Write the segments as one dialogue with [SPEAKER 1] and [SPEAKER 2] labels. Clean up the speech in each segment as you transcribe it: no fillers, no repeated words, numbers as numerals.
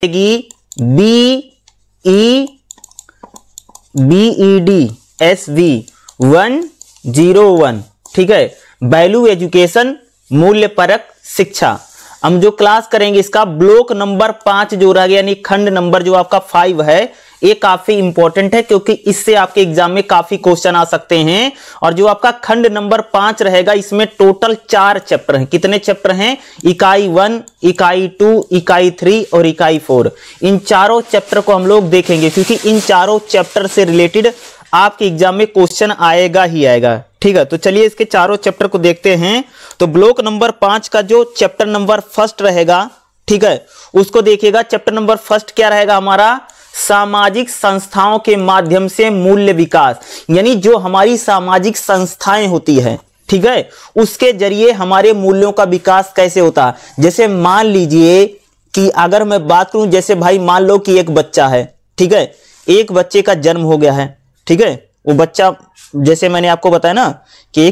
[SPEAKER 1] BEDSV101, ठीक है, value education, मूल्य परक शिक्षा। हम जो क्लास करेंगे इसका ब्लॉक नंबर 5 जो रह गया, यानी खंड नंबर जो आपका 5 है, ये काफी इंपॉर्टेंट है क्योंकि इससे आपके एग्जाम में काफी क्वेश्चन आ सकते हैं। और जो आपका खंड नंबर 5 रहेगा, इसमें टोटल 4 चैप्टर हैं। कितने चैप्टर हैं? इकाई 1, इकाई 2, इकाई 3 और इकाई 4। इन चारों चैप्टर को हम लोग देखेंगे क्योंकि इन चारों चैप्टर से रिलेटेड आपके एग्जाम में क्वेश्चन आएगा ही आएगा, ठीक है। तो चलिए इसके चारों चैप्टर को देखते हैं। तो ब्लॉक नंबर 5 का जो चैप्टर नंबर 1 रहेगा, ठीक है, उसको देखिएगा। चैप्टर नंबर 1 क्या रहेगा हमारा? सामाजिक संस्थाओं के माध्यम से मूल्य विकास, यानी जो हमारी सामाजिक संस्थाएं होती है, ठीक है, उसके जरिए हमारे मूल्यों का विकास कैसे होता है। जैसे मान लीजिए कि अगर मैं बात करूं, जैसे भाई मान लो कि एक बच्चा है, ठीक है, एक बच्चे का जन्म हो गया है, ठीक है, वो बच्चा जैसे मैंने आपको बताया ना कि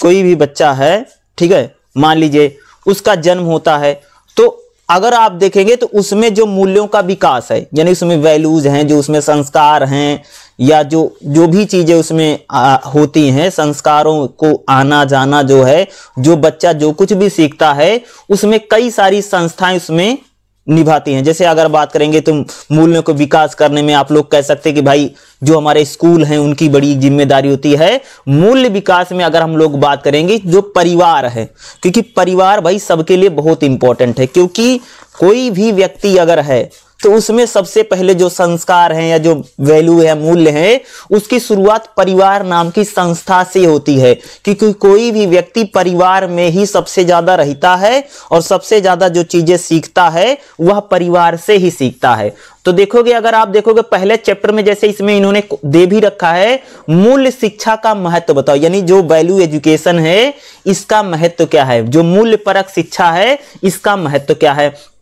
[SPEAKER 1] कोई भी बच्चा है, ठीक है, मान लीजिए उसका जन्म होता है, तो अगर आप देखेंगे तो उसमें जो मूल्यों का विकास है, यानी उसमें वैल्यूज हैं, जो उसमें संस्कार हैं, या जो भी चीजें उसमें होती हैं, संस्कारों को आना जाना जो है, जो बच्चा जो कुछ भी सीखता है, उसमें कई सारी संस्थाएं उसमें निभाती हैं। जैसे अगर बात करेंगे तो मूल्यों को विकास करने में आप लोग कह सकते हैं कि भाई जो हमारे स्कूल हैं उनकी बड़ी जिम्मेदारी होती है। मूल्य विकास में अगर हम लोग बात करेंगे, जो परिवार है, क्योंकि परिवार भाई सबके लिए बहुत इंपॉर्टेंट है, क्योंकि कोई भी व्यक्ति अगर है तो उसमें सबसे पहले जो संस्कार हैं या जो वैल्यू है, मूल्य है, उसकी शुरुआत परिवार नाम की संस्था से होती है। क्योंकि कोई भी व्यक्ति परिवार में ही सबसे ज्यादा रहता है और सबसे ज्यादा जो चीजें सीखता है वह परिवार से ही सीखता है। तो देखोगे, अगर आप देखोगे पहले चैप्टर में, जैसे इसमें इन्होंने दे भी रखा है, मूल्य शिक्षा का महत्व बताओ, यानी जो वैल्यू एजुकेशन है इसका महत्व क्या है, जो मूल्य परक शिक्षा है इसका महत्व क्या है।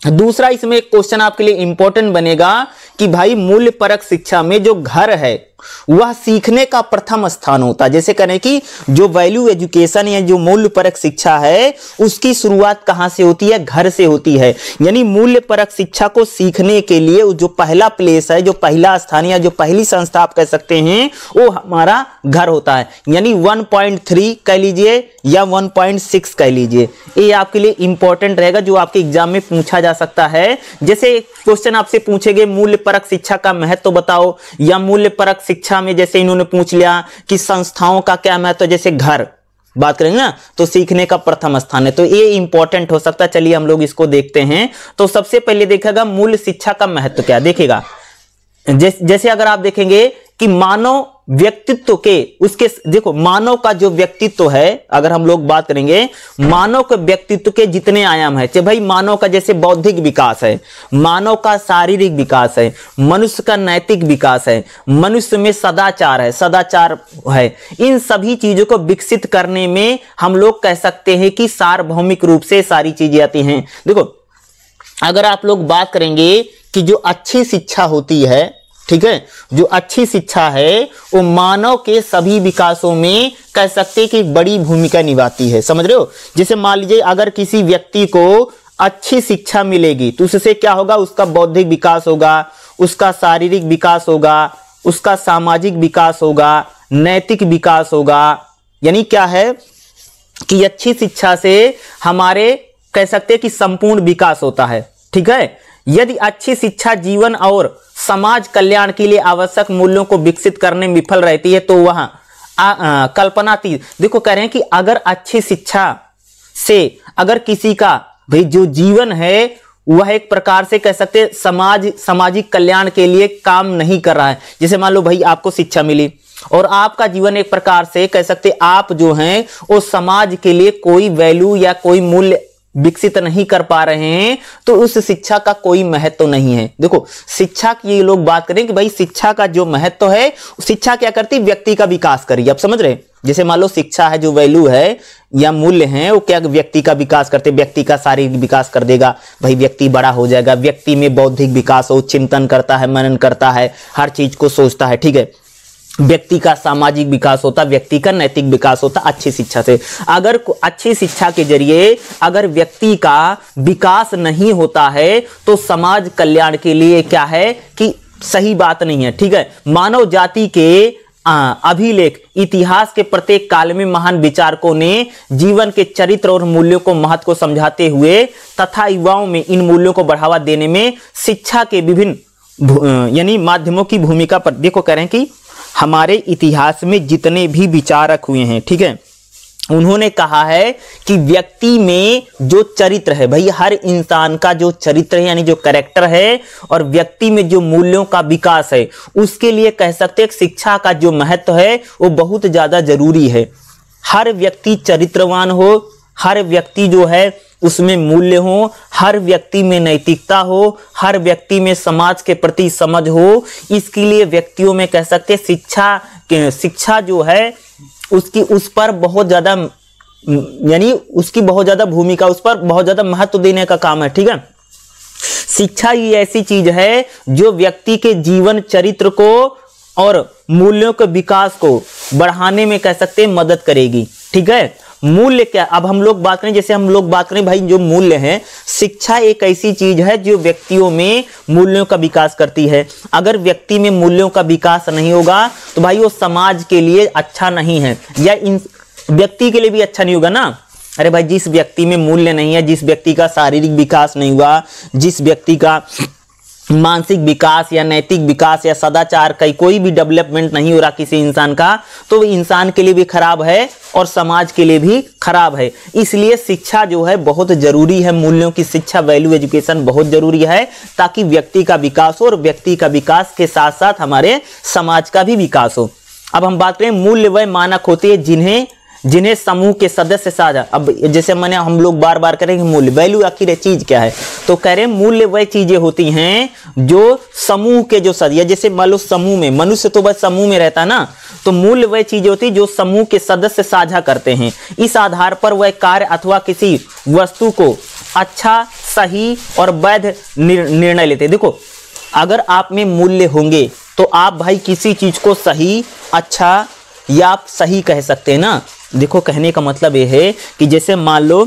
[SPEAKER 1] दूसरा इसमें एक क्वेश्चन आपके लिए इंपॉर्टेंट बनेगा कि भाई मूल्य परक शिक्षा में जो घर है वह सीखने का प्रथम स्थान होता है। जैसे कहें कि जो वैल्यू एजुकेशन या जो मूल्य परक शिक्षा है उसकी शुरुआत कहां से होती है? घर से होती है। यानी मूल्य परक शिक्षा को सीखने के लिए जो पहला प्लेस है, जो पहला स्थान या जो पहली संस्था आप कह सकते हैं, वो हमारा घर होता है। यानी 1.3 कह लीजिए या 1.6 कह लीजिए, ये आपके लिए इंपॉर्टेंट रहेगा, जो आपके एग्जाम में पूछा जा सकता है। जैसे क्वेश्चन आपसे पूछेंगे मूल्य परक शिक्षा का महत्व बताओ, या मूल्य परक शिक्षा में जैसे इन्होंने पूछ लिया कि संस्थाओं का क्या महत्व, जैसे घर बात करेंगे ना, तो सीखने का प्रथम स्थान है, तो ये इंपॉर्टेंट हो सकता है। चलिए हम लोग इसको देखते हैं। तो सबसे पहले देखेगा मूल्य शिक्षा का महत्व क्या, देखिएगा। जैसे अगर आप देखेंगे कि मानव व्यक्तित्व के, उसके देखो मानव का जो व्यक्तित्व है, अगर हम लोग बात करेंगे मानव के व्यक्तित्व के जितने आयाम है, चाहे भाई मानव का जैसे बौद्धिक विकास है, मानव का शारीरिक विकास है, मनुष्य का नैतिक विकास है, मनुष्य में सदाचार है, सदाचार है, इन सभी चीजों को विकसित करने में हम लोग कह सकते हैं कि सार्वभौमिक रूप से सारी चीजें आती हैं। देखो अगर आप लोग बात करेंगे कि जो अच्छी शिक्षा होती है, ठीक है, जो अच्छी शिक्षा है वो मानव के सभी विकासों में कह सकते हैं कि बड़ी भूमिका निभाती है। समझ रहे हो? जैसे मान लीजिए अगर किसी व्यक्ति को अच्छी शिक्षा मिलेगी तो उससे क्या होगा? उसका बौद्धिक विकास होगा, उसका शारीरिक विकास होगा, उसका सामाजिक विकास होगा, नैतिक विकास होगा। यानी क्या है कि अच्छी शिक्षा से हमारे कह सकते हैं कि संपूर्ण विकास होता है। ठीक है, यदि अच्छी शिक्षा जीवन और समाज कल्याण के लिए आवश्यक मूल्यों को विकसित करने में विफल रहती है तो वह कल्पनातीत, देखो कह रहे हैं कि अगर अच्छी शिक्षा से अगर किसी का भाई जो जीवन है वह एक प्रकार से कह सकते हैं सामाजिक कल्याण के लिए काम नहीं कर रहा है। जैसे मान लो भाई आपको शिक्षा मिली और आपका जीवन एक प्रकार से कह सकते आप जो हैं वो समाज के लिए कोई वैल्यू या कोई मूल्य विकसित नहीं कर पा रहे हैं, तो उस शिक्षा का कोई महत्व नहीं है। देखो शिक्षा की ये लोग बात करें कि भाई शिक्षा का जो महत्व है, शिक्षा क्या करती है? व्यक्ति का विकास करी। आप समझ रहे हैं? जैसे मान लो शिक्षा है, जो वैल्यू है या मूल्य है, वो क्या व्यक्ति का विकास करते, व्यक्ति का शारीरिक विकास कर देगा, भाई व्यक्ति बड़ा हो जाएगा, व्यक्ति में बौद्धिक विकास हो, चिंतन करता है, मनन करता है, हर चीज को सोचता है। ठीक है, व्यक्ति का सामाजिक विकास होता, व्यक्ति का नैतिक विकास होता अच्छी शिक्षा से। अगर अच्छी शिक्षा के जरिए अगर व्यक्ति का विकास नहीं होता है तो समाज कल्याण के लिए क्या है कि सही बात नहीं है। ठीक है, मानव जाति के अभिलेख इतिहास के प्रत्येक काल में महान विचारकों ने जीवन के चरित्र और मूल्यों को महत्व को समझाते हुए तथा युवाओं में इन मूल्यों को बढ़ावा देने में शिक्षा के विभिन्न यानी माध्यमों की भूमिका पर देखो कह रहे हैं कि हमारे इतिहास में जितने भी विचारक हुए हैं, ठीक है, उन्होंने कहा है कि व्यक्ति में जो चरित्र है, भाई हर इंसान का जो चरित्र है यानी जो कैरेक्टर है और व्यक्ति में जो मूल्यों का विकास है, उसके लिए कह सकते हैं शिक्षा का जो महत्व है वो बहुत ज्यादा जरूरी है। हर व्यक्ति चरित्रवान हो, हर व्यक्ति जो है उसमें मूल्य हो, हर व्यक्ति में नैतिकता हो, हर व्यक्ति में समाज के प्रति समझ हो। इसके लिए व्यक्तियों में कह सकते हैं शिक्षा जो है उसकी उस पर बहुत ज्यादा यानी उसकी बहुत ज्यादा भूमिका, उस पर बहुत ज्यादा महत्व देने का काम है। ठीक है, शिक्षा ये ऐसी चीज है जो व्यक्ति के जीवन चरित्र को और मूल्यों के विकास को बढ़ाने में कह सकते हैं मदद करेगी। ठीक है, मूल्य क्या, अब हम लोग बात करें, जैसे हम लोग बात करें भाई जो मूल्य है, शिक्षा एक ऐसी चीज है जो व्यक्तियों में मूल्यों का विकास करती है। अगर व्यक्ति में मूल्यों का विकास नहीं होगा तो भाई वो समाज के लिए अच्छा नहीं है या इन व्यक्ति के लिए भी अच्छा नहीं होगा ना। अरे भाई जिस व्यक्ति में मूल्य नहीं है, जिस व्यक्ति का शारीरिक विकास नहीं हुआ, जिस व्यक्ति का मानसिक विकास या नैतिक विकास या सदाचार का कोई भी डेवलपमेंट नहीं हो रहा किसी इंसान का, तो वो इंसान के लिए भी खराब है और समाज के लिए भी खराब है। इसलिए शिक्षा जो है बहुत जरूरी है, मूल्यों की शिक्षा, वैल्यू एजुकेशन बहुत जरूरी है ताकि व्यक्ति का विकास हो और व्यक्ति का विकास के साथ साथ हमारे समाज का भी विकास हो। अब हम बात करें मूल्य वह मानक होते हैं जिन्हें समूह के सदस्य साझा, अब जैसे मैंने हम लोग बार बार करेंगे मूल्य, वैल्यू आखिर चीज क्या है, तो कह रहे हैं मूल्य वह चीजें होती हैं जो समूह के जो सदस्य, जैसे मान लो समूह में मनुष्य तो बस समूह में रहता ना, तो मूल्य वह चीजें होती है जो समूह के सदस्य साझा करते हैं। इस आधार पर वह कार्य अथवा किसी वस्तु को अच्छा, सही और वैध निर्णय लेते हैं। देखो अगर आप में मूल्य होंगे तो आप भाई किसी चीज को सही, अच्छा या आप सही कह सकते हैं ना। देखो कहने का मतलब ये है कि जैसे मान लो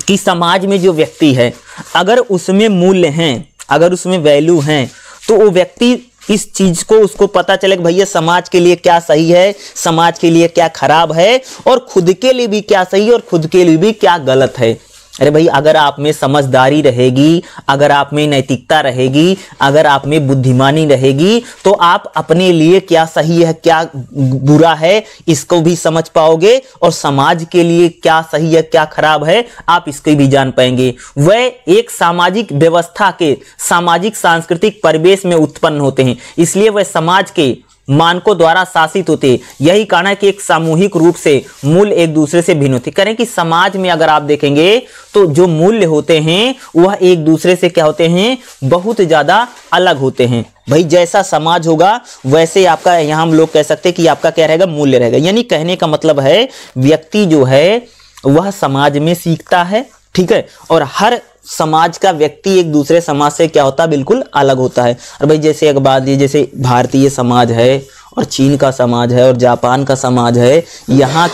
[SPEAKER 1] कि समाज में जो व्यक्ति है अगर उसमें मूल्य हैं, अगर उसमें वैल्यू हैं, तो वो व्यक्ति इस चीज को उसको पता चले कि भैया समाज के लिए क्या सही है, समाज के लिए क्या खराब है और खुद के लिए भी क्या सही और खुद के लिए भी क्या गलत है। अरे भाई अगर आप में समझदारी रहेगी, अगर आप में नैतिकता रहेगी, अगर आप में बुद्धिमानी रहेगी तो आप अपने लिए क्या सही है क्या बुरा है इसको भी समझ पाओगे और समाज के लिए क्या सही है क्या खराब है आप इसको भी जान पाएंगे। वह एक सामाजिक व्यवस्था के सामाजिक सांस्कृतिक परिवेश में उत्पन्न होते हैं, इसलिए वह समाज के मानकों द्वारा शासित होते। यही कारण है कि एक सामूहिक रूप से मूल्य एक दूसरे से भिन्न होते। करें कि समाज में अगर आप देखेंगे तो जो मूल्य होते हैं वह एक दूसरे से क्या होते हैं, बहुत ज्यादा अलग होते हैं। भाई जैसा समाज होगा वैसे आपका, यहाँ हम लोग कह सकते हैं कि आपका क्या रहेगा, मूल्य रहेगा। यानी कहने का मतलब है व्यक्ति जो है वह समाज में सीखता है, ठीक है, और हर समाज का व्यक्ति एक दूसरे समाज से क्या होता है, बिल्कुल अलग होता है। और भाई जैसे एक बात ये, जैसे भारतीय समाज है और चीन का समाज है और जापान का समाज है, यहाँ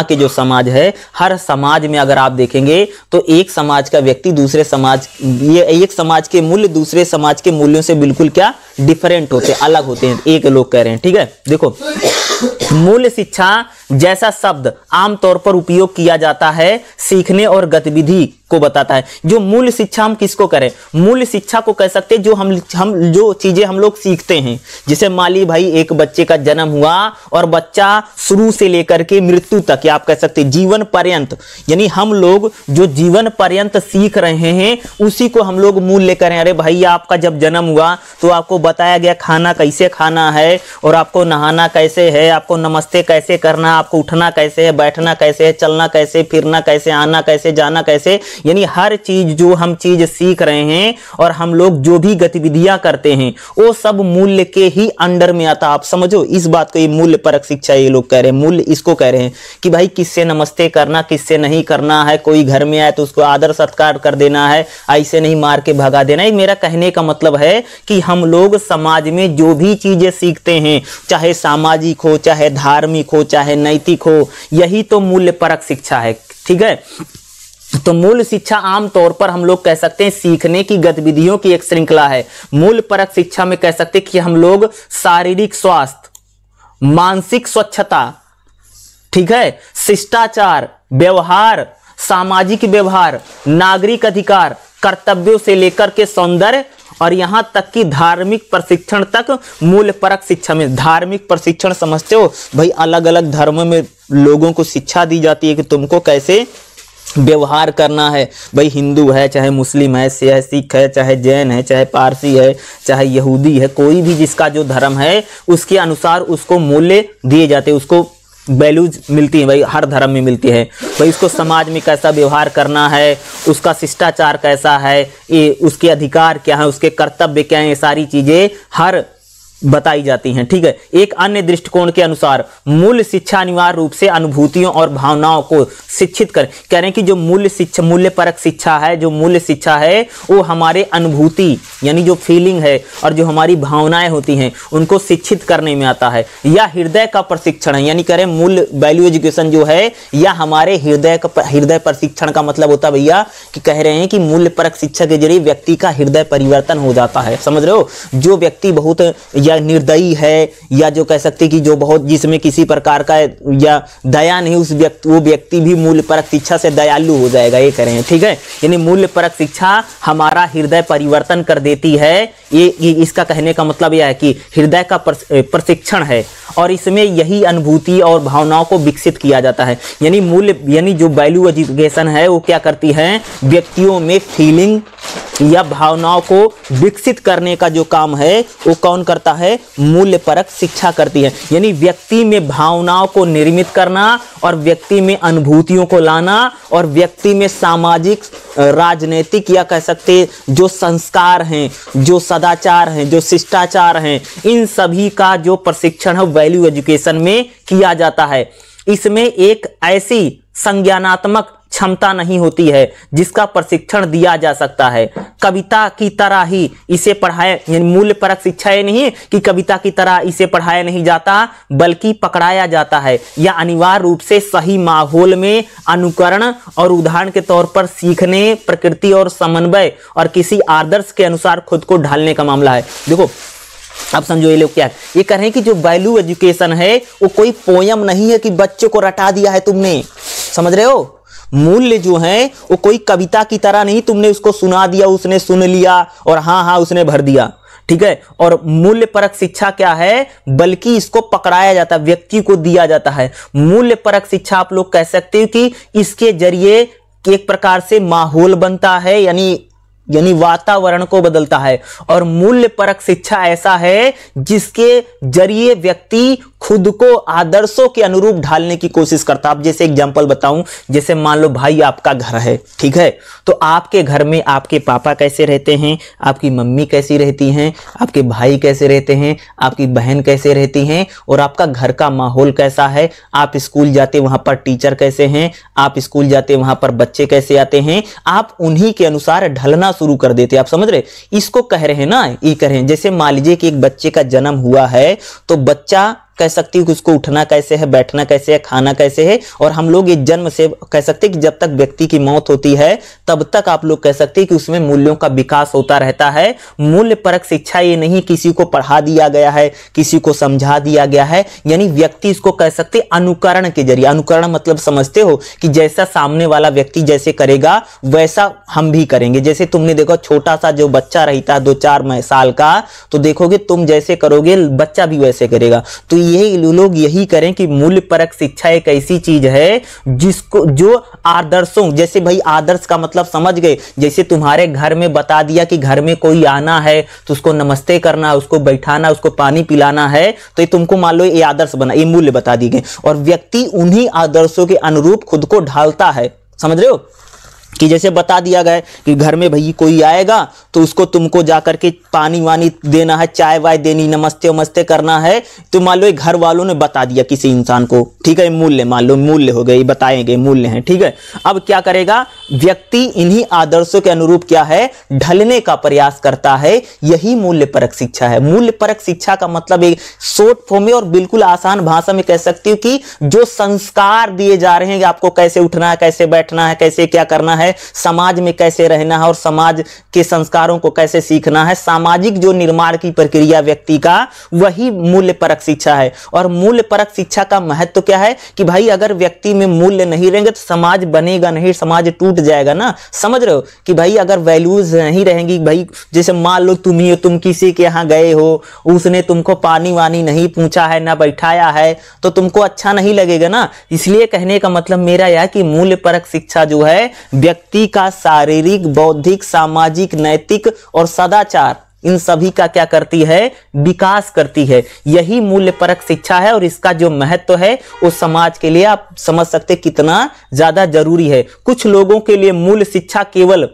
[SPEAKER 1] के जो समाज है, हर समाज में अगर आप देखेंगे तो एक समाज का व्यक्ति दूसरे समाज, ये एक समाज के मूल्य दूसरे समाज के मूल्यों से बिल्कुल क्या डिफरेंट होते हैं, अलग होते हैं, एक लोग कह रहे हैं। ठीक है, देखो मूल्य शिक्षा जैसा शब्द आमतौर पर उपयोग किया जाता है सीखने और गतिविधि को बताता है। जो मूल्य शिक्षा हम किसको करें, मूल्य शिक्षा को कह सकते हैं जो हम जो चीजें हम लोग सीखते हैं। जैसे मान ली भाई एक बच्चे का जन्म हुआ और बच्चा शुरू से लेकर के मृत्यु तक, या आप कह सकते हैं जीवन पर्यंत, यानी हम लोग जो जीवन पर्यंत सीख रहे हैं उसी को हम लोग मूल्य करें। अरे भाई आपका जब जन्म हुआ तो आपको बताया गया खाना कैसे खाना है और आपको नहाना कैसे है, आपको नमस्ते कैसे करना, आपको उठना कैसे है, बैठना कैसे है, चलना कैसे, फिरना कैसे, आना कैसे, जाना कैसे, यानी हर चीज जो हम चीज सीख रहे हैं और हम लोग जो भी गतिविधियां करते हैं वो सब मूल्य के ही अंडर में आता। आप समझो इस बात को, ये मूल्य परक शिक्षा ये लोग कह रहे हैं। मूल्य इसको कह रहे हैं कि भाई किससे नमस्ते करना, किससे नहीं करना है, कोई घर में आए तो उसको आदर सत्कार कर देना है, ऐसे नहीं मार के भगा देना है। मेरा कहने का मतलब है कि हम लोग समाज में जो भी चीजें सीखते हैं, चाहे सामाजिक हो, चाहे धार्मिक हो, चाहे नैतिक हो, यही तो मूल्य परक शिक्षा है। ठीक है, तो मूल्य शिक्षा आमतौर पर हम लोग कह सकते हैं सीखने की गतिविधियों की एक श्रृंखला है। मूल्य परक शिक्षा में कह सकते हैं कि हम लोग शारीरिक स्वास्थ्य, मानसिक स्वच्छता, ठीक है, शिष्टाचार, व्यवहार, सामाजिक व्यवहार, नागरिक अधिकार, कर्तव्यों से लेकर के सौंदर्य और यहां तक कि धार्मिक प्रशिक्षण तक मूल्य परक शिक्षा में। धार्मिक प्रशिक्षण समझते हो भाई, अलग अलग धर्मों में लोगों को शिक्षा दी जाती है कि तुमको कैसे व्यवहार करना है। भाई हिंदू है, चाहे मुस्लिम है, सिख है, चाहे जैन है, चाहे पारसी है, चाहे यहूदी है, कोई भी जिसका जो धर्म है उसके अनुसार उसको मूल्य दिए जाते हैं, उसको वैल्यूज मिलती है। भाई हर धर्म में मिलती है। भाई उसको समाज में कैसा व्यवहार करना है, उसका शिष्टाचार कैसा है, ये उसके अधिकार क्या है, उसके कर्तव्य क्या है, ये सारी चीजें हर बताई जाती हैं। ठीक है, एक अन्य दृष्टिकोण के अनुसार मूल्य शिक्षा अनिवार्य रूप से अनुभूतियों और भावनाओं को शिक्षित कर, कह रहे हैं कि जो मूल्य शिक्षा, मूल्य परक शिक्षा है, जो मूल्य शिक्षा है वो हमारे अनुभूति यानी जो फीलिंग है और जो हमारी भावनाएं होती हैं उनको शिक्षित करने में आता है। या हृदय का प्रशिक्षण है, यानी कह रहे हैं मूल्य वैल्यू एजुकेशन जो है या हमारे हृदय प्रशिक्षण का मतलब होता है भैया कि कह रहे हैं कि मूल्य परक शिक्षा के जरिए व्यक्ति का हृदय परिवर्तन हो जाता है। समझ रहे हो, जो व्यक्ति बहुत या निर्दयी है या जो कह सकते कि जो बहुत जिसमें किसी प्रकार का या दया नहीं, उस वो व्यक्ति भी मूल्य परक शिक्षा से दयालु हो जाएगा, ये कह रहे हैं। ठीक है, यानी मूल्य परक शिक्षा हमारा हृदय परिवर्तन कर देती है। ये इसका कहने का मतलब यह है कि हृदय का प्रशिक्षण है और इसमें यही अनुभूति और भावनाओं को विकसित किया जाता है। यानी मूल्य यानी जो वैल्यू एजुकेशन है वो क्या करती है, व्यक्तियों में फीलिंग या भावनाओं को विकसित करने का जो काम है वो कौन करता है, मूल्य परक शिक्षा करती है। यानी व्यक्ति में भावनाओं को निर्मित करना और व्यक्ति में अनुभूतियों को लाना और व्यक्ति में सामाजिक, राजनीतिक या कह सकते जो संस्कार हैं, जो सदाचार हैं, जो शिष्टाचार हैं, इन सभी का जो प्रशिक्षण है वैल्यू एजुकेशन में किया जाता है। इसमें एक ऐसी संज्ञानात्मक क्षमता नहीं होती है जिसका प्रशिक्षण दिया जा सकता है। कविता की तरह ही इसे पढ़ाया, यानी मूल्य परक शिक्षा ये नहीं है कि कविता की तरह इसे पढ़ाया नहीं जाता बल्कि पकड़ाया जाता है या अनिवार्य रूप से सही माहौल में अनुकरण और उदाहरण के तौर पर सीखने, प्रकृति और समन्वय और किसी आदर्श के अनुसार खुद को ढालने का मामला है। देखो अब समझो ये लोग क्या ये कह रहे हैं कि जो वैल्यू एजुकेशन है वो कोई पोयम नहीं है कि बच्चों को रटा दिया है तुमने। समझ रहे हो, मूल्य जो है वो कोई कविता की तरह नहीं तुमने उसको सुना दिया, उसने सुन लिया और हाँ हाँ उसने भर दिया। ठीक है, और मूल्य परक शिक्षा क्या है, बल्कि इसको पकड़ाया जाता है, व्यक्ति को दिया जाता है। मूल्य परक शिक्षा आप लोग कह सकते हो कि इसके जरिए एक प्रकार से माहौल बनता है, यानी वातावरण को बदलता है। और मूल्य परक शिक्षा ऐसा है जिसके जरिए व्यक्ति खुद को आदर्शों के अनुरूप ढालने की कोशिश करता है। अब जैसे एग्जांपल बताऊं, जैसे मान लो भाई आपका घर है, ठीक है, तो आपके घर में आपके पापा कैसे रहते हैं, आपकी मम्मी कैसी रहती हैं, आपके भाई कैसे रहते हैं, आपकी बहन कैसे रहती हैं और आपका घर का माहौल कैसा है। आप स्कूल जाते वहां पर टीचर कैसे हैं, आप स्कूल जाते वहां पर बच्चे कैसे आते हैं, आप उन्हीं के अनुसार ढलना शुरू कर देते। आप समझ रहे, इसको कह रहे हैं ना, ये कह रहे हैं जैसे मान लीजिए कि एक बच्चे का जन्म हुआ है तो बच्चा कह सकती हूँ कि उसको उठना कैसे है, बैठना कैसे है, खाना कैसे है। और हम लोग इस जन्म से कह सकते हैं कि जब तक व्यक्ति की मौत होती है तब तक आप लोग कह सकते हैं कि उसमें मूल्यों का विकास होता रहता है। मूल्य परक शिक्षा ये नहीं किसी को पढ़ा दिया गया है, किसी को समझा दिया गया है, यानी व्यक्ति इसको कह सकते अनुकरण के जरिए। अनुकरण मतलब समझते हो कि जैसा सामने वाला व्यक्ति जैसे करेगा वैसा हम भी करेंगे। जैसे तुमने देखो छोटा सा जो बच्चा रहता है 2-4 साल का, तो देखोगे तुम जैसे करोगे बच्चा भी वैसे करेगा। तो ये लोग यही करें कि मूल्य परक शिक्षा एक ऐसी चीज है जिसको जो आदर्शों, जैसे भाई आदर्श का मतलब समझ गए, जैसे तुम्हारे घर में बता दिया कि घर में कोई आना है तो उसको नमस्ते करना, उसको बैठाना, उसको पानी पिलाना है, तो ये तुमको मान लो ये आदर्श बना, ये मूल्य बता दिए गए और व्यक्ति उन्हीं आदर्शों के अनुरूप खुद को ढालता है। समझ रहे हो कि जैसे बता दिया गया कि घर में भाई कोई आएगा तो उसको तुमको जाकर के पानी वानी देना है, चाय वाय देनी, नमस्ते वमस्ते करना है, तो मान लो घर वालों ने बता दिया किसी इंसान को, ठीक है, मूल्य मान लो मूल्य हो गए, बताएंगे मूल्य हैं, ठीक है। अब क्या करेगा व्यक्ति इन्हीं आदर्शों के अनुरूप क्या है ढलने का प्रयास करता है, यही मूल्य परक शिक्षा है। मूल्य परक शिक्षा का मतलब एक शॉर्ट फॉर्म में और बिल्कुल आसान भाषा में कह सकती हूँ कि जो संस्कार दिए जा रहे हैं कि आपको कैसे उठना है, कैसे बैठना है, कैसे क्या करना है, समाज में कैसे रहना है और समाज के संस्कारों को कैसे सीखना है, सामाजिक जो निर्माण की प्रक्रिया व्यक्ति का, वही मूल्य परक शिक्षा है। और मूल्य परक शिक्षा का महत्व क्या है कि भाई अगर व्यक्ति में मूल्य नहीं रहेंगे तो समाज बनेगा नहीं, समाज टूट जाएगा ना। समझ रहे हो कि भाई अगर वैल्यूज नहीं रहेंगी, भाई जैसे मान लो तुम किसी के यहाँ गए हो, उसने तुमको पानी वानी नहीं पूछा है, ना बैठाया है, तो तुमको अच्छा नहीं लगेगा ना। इसलिए कहने का मतलब मेरा यह कि मूल्य परक शिक्षा जो है व्यक्ति का शारीरिक, बौद्धिक, सामाजिक, नैतिक और सदाचार इन सभी का क्या करती है विकास करती है। यही मूल्य परक शिक्षा है और इसका जो महत्व है वो समाज के लिए आप समझ सकते कितना ज्यादा जरूरी है। कुछ लोगों के लिए मूल्य शिक्षा केवल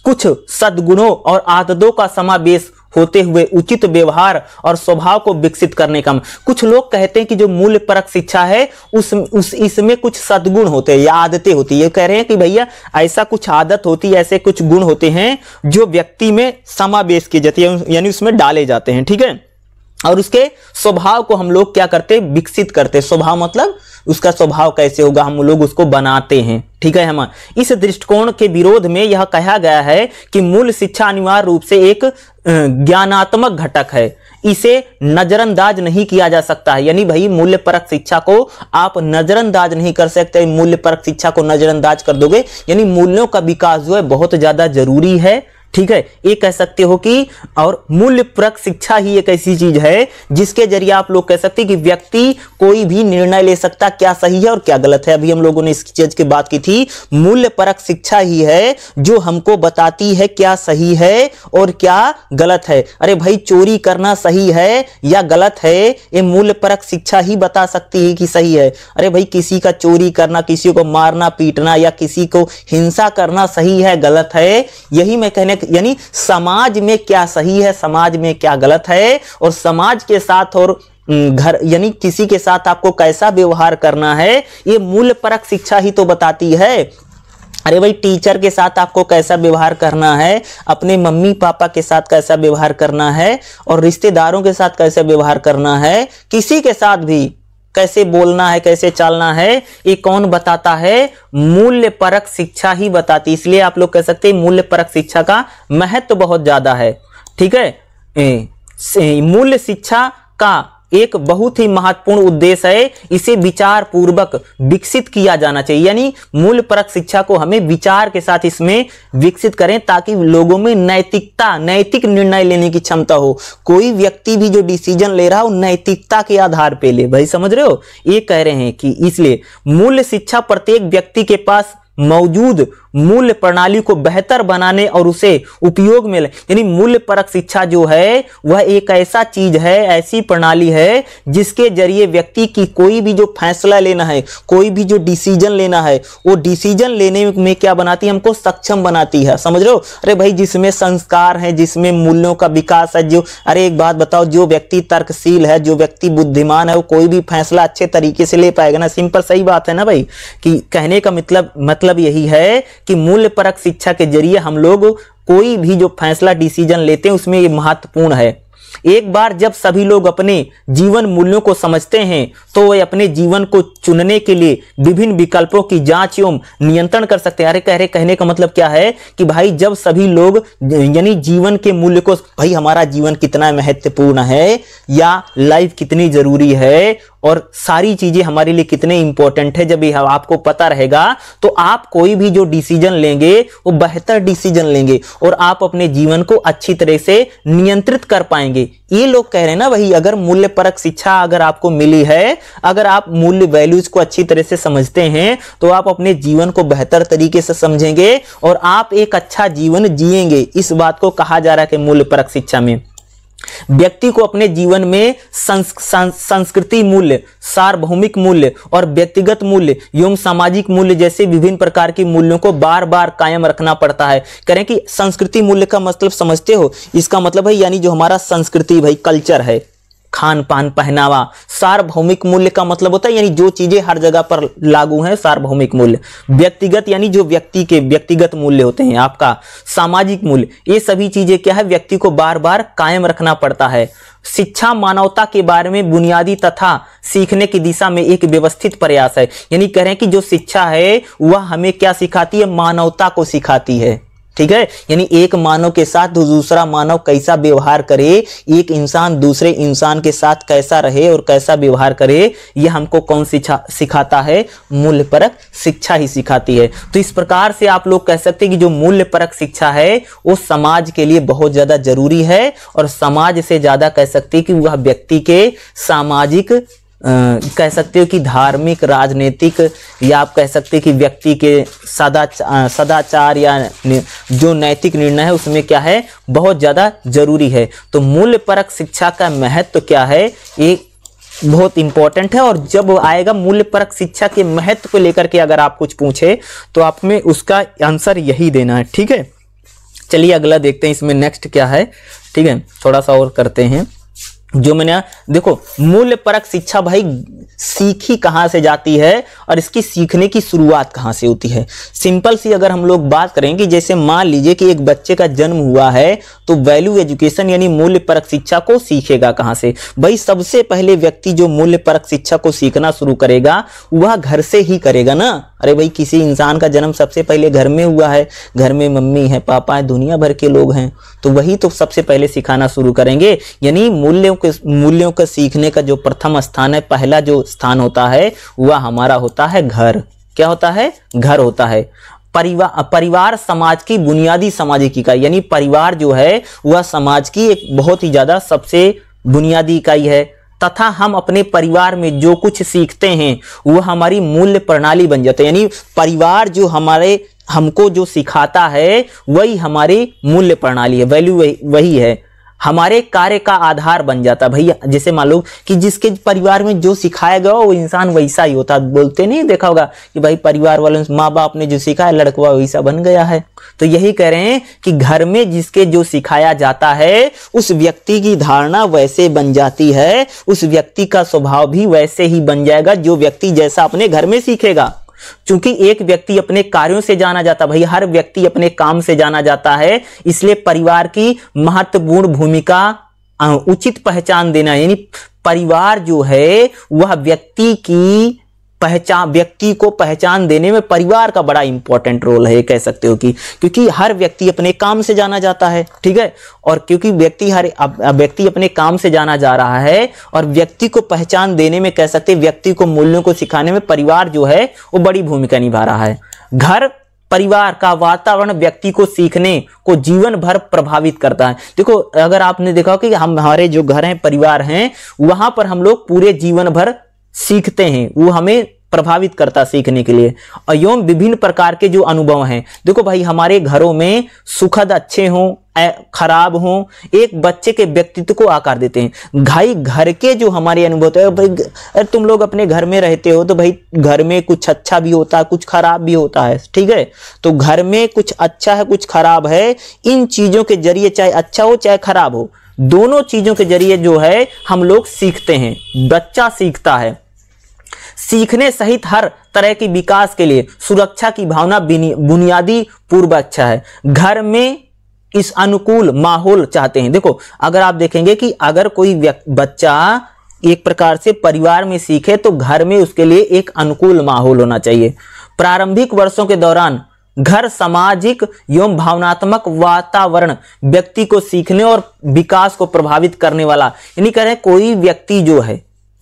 [SPEAKER 1] कुछ सद्गुणों और आदतों का समावेश होते हुए उचित व्यवहार और स्वभाव को विकसित करने का, कुछ लोग कहते हैं कि जो मूल्य परक शिक्षा है इसमें कुछ सद्गुण होते हैं या आदतें होती है। ये कह रहे हैं कि भैया ऐसा कुछ आदत होती है, ऐसे कुछ गुण होते हैं जो व्यक्ति में समावेश किए जाते हैं, यानी उसमें डाले जाते हैं, ठीक है। और उसके स्वभाव को हम लोग क्या करते हैं विकसित करते हैं। स्वभाव मतलब उसका स्वभाव कैसे होगा, हम लोग उसको बनाते हैं, ठीक है। हम इस दृष्टिकोण के विरोध में यह कहा गया है कि मूल्य शिक्षा अनिवार्य रूप से एक ज्ञानात्मक घटक है, इसे नजरअंदाज नहीं किया जा सकता है। यानी भाई मूल्य परक शिक्षा को आप नजरअंदाज नहीं कर सकते। मूल्य परक शिक्षा को नजरअंदाज कर दोगे यानी मूल्यों का विकास जो है बहुत ज्यादा जरूरी है, ठीक है। ये कह सकते हो कि और मूल्य परक शिक्षा ही एक ऐसी चीज है जिसके जरिए आप लोग कह सकते हैं कि व्यक्ति कोई भी निर्णय ले सकता क्या सही है और क्या गलत है। अभी हम लोगों ने इस चीज की बात की थी, मूल्य परक शिक्षा ही है जो हमको बताती है क्या सही है और क्या गलत है। अरे भाई चोरी करना सही है या गलत है, ये मूल्य परक शिक्षा ही बता सकती है कि सही है। अरे भाई किसी का चोरी करना, किसी को मारना पीटना या किसी को हिंसा करना सही है गलत है, यही मैं कहने यानी समाज में क्या सही है, समाज में क्या गलत है और समाज के साथ और घर यानी किसी के साथ आपको कैसा व्यवहार करना है, ये मूल्य परक शिक्षा ही तो बताती है। अरे भाई टीचर के साथ आपको कैसा व्यवहार करना है, अपने मम्मी पापा के साथ कैसा व्यवहार करना है और रिश्तेदारों के साथ कैसा व्यवहार करना है, किसी के साथ भी कैसे बोलना है, कैसे चलना है, ये कौन बताता है? मूल्य परक शिक्षा ही बताती। इसलिए आप लोग कह सकते हैं मूल्य परक शिक्षा का महत्व बहुत ज्यादा है, ठीक है। मूल्य शिक्षा का एक बहुत ही महत्वपूर्ण उद्देश्य है, इसे विचार पूर्वक विकसित किया जाना चाहिए। यानी मूल्य परक शिक्षा को हमें विचार के साथ इसमें विकसित करें ताकि लोगों में नैतिक निर्णय लेने की क्षमता हो। कोई व्यक्ति भी जो डिसीजन ले रहा हो नैतिकता के आधार पे ले। भाई समझ रहे हो, ये कह रहे हैं कि इसलिए मूल्य शिक्षा प्रत्येक व्यक्ति के पास मौजूद मूल्य प्रणाली को बेहतर बनाने और उसे उपयोग में यानी मूल्य परक शिक्षा जो है वह एक ऐसा चीज है, ऐसी प्रणाली है जिसके जरिए व्यक्ति की कोई भी जो फैसला लेना है, कोई भी जो डिसीजन लेना है, वो डिसीजन लेने में क्या बनाती है, हमको सक्षम बनाती है। समझ रहे हो? अरे भाई जिसमें संस्कार है, जिसमें मूल्यों का विकास है, जो अरे एक बात बताओ, जो व्यक्ति तर्कशील है, जो व्यक्ति बुद्धिमान है, वो कोई भी फैसला अच्छे तरीके से ले पाएगा ना। सिंपल सही बात है ना भाई, कि कहने का मतलब यही है कि मूल्य परक शिक्षा के जरिए हम लोग कोई भी जो फैसला डिसीजन लेते हैं उसमें ये महत्वपूर्ण है। एक बार जब सभी लोग अपने जीवन मूल्यों को समझते हैं तो वे अपने जीवन को चुनने के लिए विभिन्न विकल्पों की जांच एवं नियंत्रण कर सकते हैं। अरे कहने का मतलब क्या है कि भाई जब सभी लोग यानी जीवन के मूल्य को, भाई हमारा जीवन कितना महत्वपूर्ण है या लाइफ कितनी जरूरी है और सारी चीजें हमारे लिए कितने इंपॉर्टेंट है। जब ये आपको पता रहेगा तो आप कोई भी जो डिसीजन लेंगे वो बेहतर डिसीजन लेंगे और आप अपने जीवन को अच्छी तरह से नियंत्रित कर पाएंगे। ये लोग कह रहे हैं ना भाई, अगर मूल्य परक शिक्षा अगर आपको मिली है, अगर आप मूल्य वैल्यूज को अच्छी तरह से समझते हैं तो आप अपने जीवन को बेहतर तरीके से समझेंगे और आप एक अच्छा जीवन जिएंगे। इस बात को कहा जा रहा है कि मूल्य परक शिक्षा में व्यक्ति को अपने जीवन में संस्कृति मूल्य, सार्वभौमिक मूल्य और व्यक्तिगत मूल्य एवं सामाजिक मूल्य जैसे विभिन्न प्रकार के मूल्यों को बार बार कायम रखना पड़ता है। करें कि संस्कृति मूल्य का मतलब समझते हो, इसका मतलब है यानी जो हमारा संस्कृति भाई कल्चर है, खान पान पहनावा। सार्वभौमिक मूल्य का मतलब होता है यानी जो चीजें हर जगह पर लागू हैं, सार्वभौमिक मूल्य। व्यक्तिगत यानी जो व्यक्ति के व्यक्तिगत मूल्य होते हैं। आपका सामाजिक मूल्य, ये सभी चीजें क्या है, व्यक्ति को बार बार कायम रखना पड़ता है। शिक्षा मानवता के बारे में बुनियादी तथा सीखने की दिशा में एक व्यवस्थित प्रयास है। यानी कह रहे हैं कि जो शिक्षा है वह हमें क्या सिखाती है, मानवता को सिखाती है। ठीक है, यानी एक मानव के साथ दूसरा मानव कैसा व्यवहार करे, एक इंसान दूसरे इंसान के साथ कैसा रहे और कैसा व्यवहार करे, यह हमको कौन सिखाता है, मूल्य परक शिक्षा ही सिखाती है। तो इस प्रकार से आप लोग कह सकते हैं कि जो मूल्य परक शिक्षा है वो समाज के लिए बहुत ज्यादा जरूरी है और समाज से ज्यादा कह सकते हैं कि वह व्यक्ति के सामाजिक कह सकते हो कि धार्मिक, राजनीतिक या आप कह सकते हैं कि व्यक्ति के सदाचार या जो नैतिक निर्णय है उसमें क्या है, बहुत ज्यादा जरूरी है। तो मूल्य परक शिक्षा का महत्व क्या है, ये बहुत इंपॉर्टेंट है। और जब आएगा मूल्य परक शिक्षा के महत्व को लेकर के अगर आप कुछ पूछे तो आप में उसका आंसर यही देना है। ठीक है, चलिए अगला देखते हैं इसमें नेक्स्ट क्या है। ठीक है, थोड़ा सा और करते हैं। जो मैंने देखो मूल्य परक शिक्षा भाई सीखी कहां से जाती है और इसकी सीखने की शुरुआत कहां से होती है। सिंपल सी अगर हम लोग बात करें कि जैसे मान लीजिए कि एक बच्चे का जन्म हुआ है तो वैल्यू एजुकेशन यानी मूल्य परक शिक्षा को सीखेगा कहां से। भाई सबसे पहले व्यक्ति जो मूल्य परक शिक्षा को सीखना शुरू करेगा वह घर से ही करेगा ना। अरे भाई किसी इंसान का जन्म सबसे पहले घर में हुआ है, घर में मम्मी है, पापा है, दुनिया भर के लोग हैं, तो वही तो सबसे पहले सिखाना शुरू करेंगे। यानी मूल्यों को सीखने का जो प्रथम स्थान है, पहला जो स्थान होता है वह हमारा होता है घर। क्या होता है, घर होता है। परिवार समाज की बुनियादी सामाजिक इकाई, यानी परिवार जो है वह समाज की एक बहुत ही ज्यादा सबसे बुनियादी इकाई है तथा हम अपने परिवार में जो कुछ सीखते हैं वह हमारी मूल्य प्रणाली बन जाता है। यानी परिवार जो हमको जो सिखाता है वही हमारी मूल्य प्रणाली है, वैल्यू वही है, हमारे कार्य का आधार बन जाता है। भैया जैसे मान लो कि जिसके परिवार में जो सिखाया गया वो इंसान वैसा ही होता। बोलते नहीं देखा होगा कि भाई परिवार वालों माँ बाप ने जो सिखाया लड़का वैसा बन गया है। तो यही कह रहे हैं कि घर में जिसके जो सिखाया जाता है उस व्यक्ति की धारणा वैसे बन जाती है, उस व्यक्ति का स्वभाव भी वैसे ही बन जाएगा जो व्यक्ति जैसा अपने घर में सीखेगा। क्योंकि एक व्यक्ति अपने कार्यों से जाना जाता, भाई हर व्यक्ति अपने काम से जाना जाता है, इसलिए परिवार की महत्वपूर्ण भूमिका उचित पहचान देना, यानी परिवार जो है वह व्यक्ति को पहचान देने में परिवार का बड़ा इंपॉर्टेंट रोल है, कह सकते हो कि क्योंकि हर व्यक्ति अपने काम से जाना जाता है। ठीक है, और क्योंकि व्यक्ति अपने काम से जाना जा रहा है और व्यक्ति को पहचान देने में कह सकते हैं व्यक्ति को मूल्यों को सिखाने में परिवार जो है वो बड़ी भूमिका निभा रहा है। घर परिवार का वातावरण व्यक्ति को सीखने को जीवन भर प्रभावित करता है। देखो अगर आपने देखा कि हमारे जो घर हैं, परिवार हैं, वहां पर हम लोग पूरे जीवन भर सीखते हैं, वो हमें प्रभावित करता सीखने के लिए। और एवं विभिन्न प्रकार के जो अनुभव हैं, देखो भाई हमारे घरों में सुखद अच्छे हों खराब हों, एक बच्चे के व्यक्तित्व को आकार देते हैं। भाई घर के जो हमारे अनुभव है, भाई तुम लोग अपने घर में रहते हो तो भाई घर में कुछ अच्छा भी होता है, कुछ खराब भी होता है। ठीक है, तो घर में कुछ अच्छा है, कुछ खराब है, इन चीजों के जरिए चाहे अच्छा हो चाहे खराब हो, दोनों चीजों के जरिए जो है हम लोग सीखते हैं, बच्चा सीखता है। सीखने सहित हर तरह की विकास के लिए सुरक्षा की भावना बुनियादी पूर्व अच्छा है। घर में इस अनुकूल माहौल चाहते हैं। देखो अगर आप देखेंगे कि अगर कोई बच्चा एक प्रकार से परिवार में सीखे तो घर में उसके लिए एक अनुकूल माहौल होना चाहिए। प्रारंभिक वर्षों के दौरान घर सामाजिक एवं भावनात्मक वातावरण व्यक्ति को सीखने और विकास को प्रभावित करने वाला, यानी कह रहे हैं कोई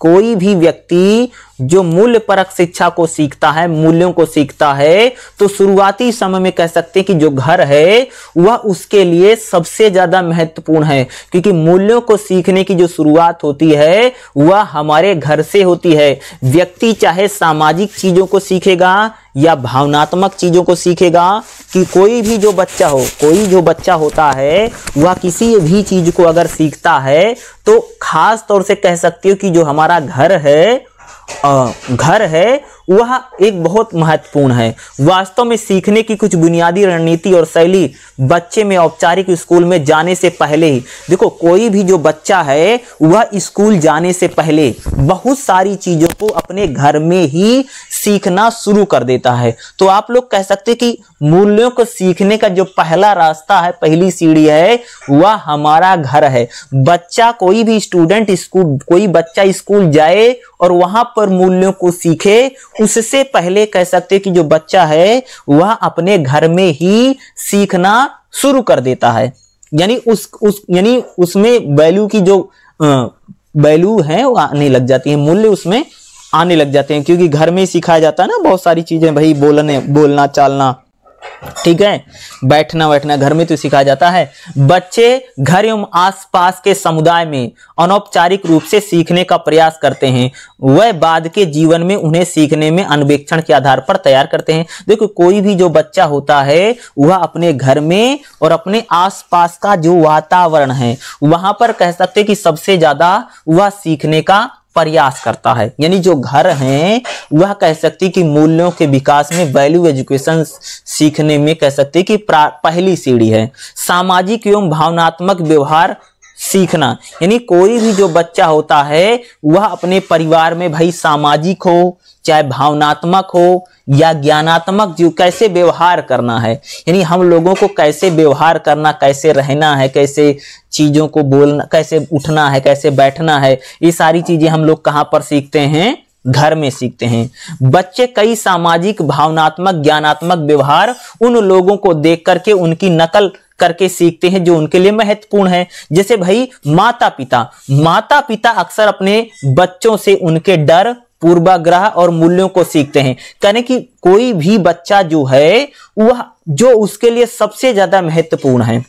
[SPEAKER 1] कोई भी व्यक्ति जो मूल्य परक शिक्षा को सीखता है, मूल्यों को सीखता है, तो शुरुआती समय में कह सकते हैं कि जो घर है वह उसके लिए सबसे ज्यादा महत्वपूर्ण है, क्योंकि मूल्यों को सीखने की जो शुरुआत होती है वह हमारे घर से होती है। व्यक्ति चाहे सामाजिक चीजों को सीखेगा या भावनात्मक चीजों को सीखेगा, कि कोई भी जो बच्चा हो, कोई जो बच्चा होता है वह किसी भी चीज को अगर सीखता है तो खास तौर से कह सकती हो कि जो हमारा घर है वह एक बहुत महत्वपूर्ण है। वास्तव में सीखने की कुछ बुनियादी रणनीति और शैली बच्चे में औपचारिक स्कूल में जाने से पहले ही, देखो कोई भी जो बच्चा है वह स्कूल जाने से पहले बहुत सारी चीजों को अपने घर में ही सीखना शुरू कर देता है। तो आप लोग कह सकते हैं कि मूल्यों को सीखने का जो पहला रास्ता है, पहली सीढ़ी है, वह हमारा घर है। बच्चा, कोई भी स्टूडेंट स्कूल, कोई बच्चा स्कूल जाए और वहां पर मूल्यों को सीखे, उससे पहले कह सकते कि जो बच्चा है वह अपने घर में ही सीखना शुरू कर देता है। यानी यानी उसमें वैल्यू की जो वैल्यू है वो आने लग जाती है, मूल्य उसमें आने लग जाते हैं, क्योंकि घर में ही सिखाया जाता है ना बहुत सारी चीजें, भाई बोलना चालना, ठीक है, बैठना घर में तो सिखाया जाता है। बच्चे घर एवं आसपास के समुदाय में अनौपचारिक रूप से सीखने का प्रयास करते हैं, वह बाद के जीवन में उन्हें सीखने में अन्वेषण के आधार पर तैयार करते हैं। देखो कोई भी जो बच्चा होता है वह अपने घर में और अपने आसपास का जो वातावरण है वहां पर कह सकते हैं कि सबसे ज्यादा वह सीखने का प्रयास करता है। यानी जो घर हैं वह कह सकती कि मूल्यों के विकास में, वैल्यू एजुकेशन सीखने में कह सकते कि पहली सीढ़ी है। सामाजिक एवं भावनात्मक व्यवहार सीखना, यानी कोई भी जो बच्चा होता है वह अपने परिवार में भाई सामाजिक हो, चाहे भावनात्मक हो या ज्ञानात्मक, जो कैसे व्यवहार करना है, यानी हम लोगों को कैसे व्यवहार करना, कैसे रहना है, कैसे चीजों को बोलना, कैसे उठना है, कैसे बैठना है, ये सारी चीजें हम लोग कहां पर सीखते हैं? घर में सीखते हैं। बच्चे कई सामाजिक, भावनात्मक, ज्ञानात्मक व्यवहार उन लोगों को देख करके उनकी नकल करके सीखते हैं जो उनके लिए महत्वपूर्ण है। जैसे भाई माता पिता अक्सर अपने बच्चों से उनके डर, पूर्वाग्रह और मूल्यों को सीखते हैं। कहने कि कोई भी बच्चा जो है वह जो उसके लिए सबसे ज्यादा महत्वपूर्ण है,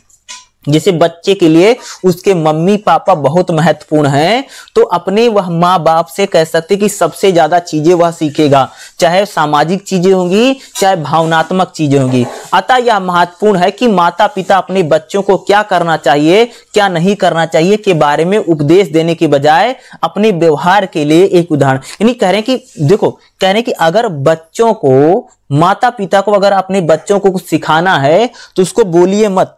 [SPEAKER 1] जैसे बच्चे के लिए उसके मम्मी पापा बहुत महत्वपूर्ण हैं, तो अपने वह माँ बाप से कह सकते कि सबसे ज्यादा चीजें वह सीखेगा, चाहे सामाजिक चीजें होंगी चाहे भावनात्मक चीजें होंगी। अतः यह महत्वपूर्ण है कि माता पिता अपने बच्चों को क्या करना चाहिए, क्या नहीं करना चाहिए के बारे में उपदेश देने के बजाय अपने व्यवहार के लिए एक उदाहरण, यानी कह रहे हैं कि देखो, कह रहे हैं कि अगर बच्चों को, माता पिता को अगर अपने बच्चों को कुछ सिखाना है तो उसको बोलिए मत,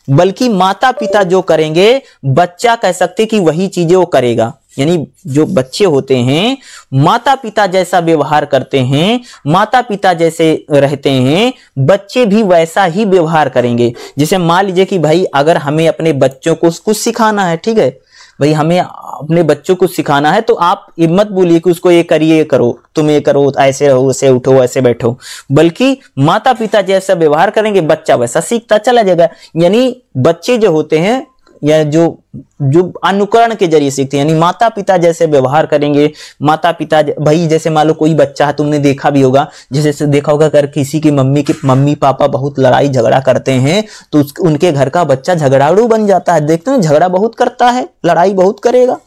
[SPEAKER 1] बल्कि माता पिता जो करेंगे बच्चा कह सकते कि वही चीजें वो करेगा। यानी जो बच्चे होते हैं माता पिता जैसा व्यवहार करते हैं, माता पिता जैसे रहते हैं, बच्चे भी वैसा ही व्यवहार करेंगे। जैसे मान लीजिए कि भाई अगर हमें अपने बच्चों को कुछ सिखाना है, ठीक है भाई, हमें अपने बच्चों को सिखाना है, तो आप ये मत बोलिए कि उसको ये करिए, करो, तुम ये करो, ऐसे रहो, ऐसे उठो, ऐसे बैठो, बल्कि माता पिता जैसा व्यवहार करेंगे बच्चा वैसा सीखता चला जाएगा। यानी बच्चे जो होते हैं या जो अनुकरण के जरिए सीखते हैं, यानी माता पिता जैसे व्यवहार करेंगे, माता पिता भाई, जैसे मान लो कोई बच्चा है, तुमने देखा भी होगा, जैसे देखा होगा अगर किसी की मम्मी पापा बहुत लड़ाई झगड़ा करते हैं तो उनके घर का बच्चा झगड़ालू बन जाता है। देखते हैं झगड़ा बहुत करता है, लड़ाई बहुत करेगा,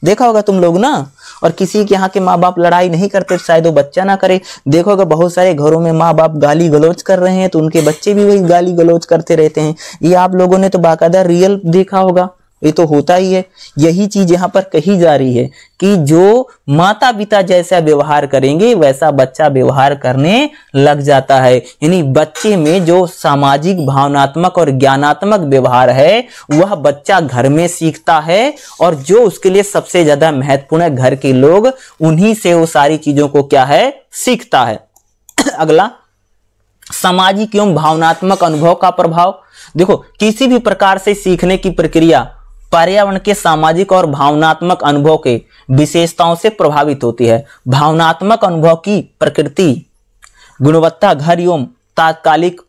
[SPEAKER 1] देखा होगा तुम लोग ना। और किसी के यहाँ के माँ बाप लड़ाई नहीं करते, शायद वो बच्चा ना करे। देखो अगर बहुत सारे घरों में माँ बाप गाली गलौज कर रहे हैं तो उनके बच्चे भी वही गाली गलौज करते रहते हैं। ये आप लोगों ने तो बाकायदा रियल देखा होगा, ये तो होता ही है। यही चीज यहाँ पर कही जा रही है कि जो माता पिता जैसा व्यवहार करेंगे वैसा बच्चा व्यवहार करने लग जाता है। यानी बच्चे में जो सामाजिक, भावनात्मक और ज्ञानात्मक व्यवहार है वह बच्चा घर में सीखता है, और जो उसके लिए सबसे ज्यादा महत्वपूर्ण है, घर के लोग, उन्हीं से वो सारी चीजों को क्या है, सीखता है। अगला, सामाजिक एवं भावनात्मक अनुभव का प्रभाव। देखो किसी भी प्रकार से सीखने की प्रक्रिया पर्यावरण के सामाजिक और भावनात्मक अनुभव के विशेषताओं से प्रभावित होती है। भावनात्मक अनुभव की प्रकृति, गुणवत्ता, घर एवं तात्कालिक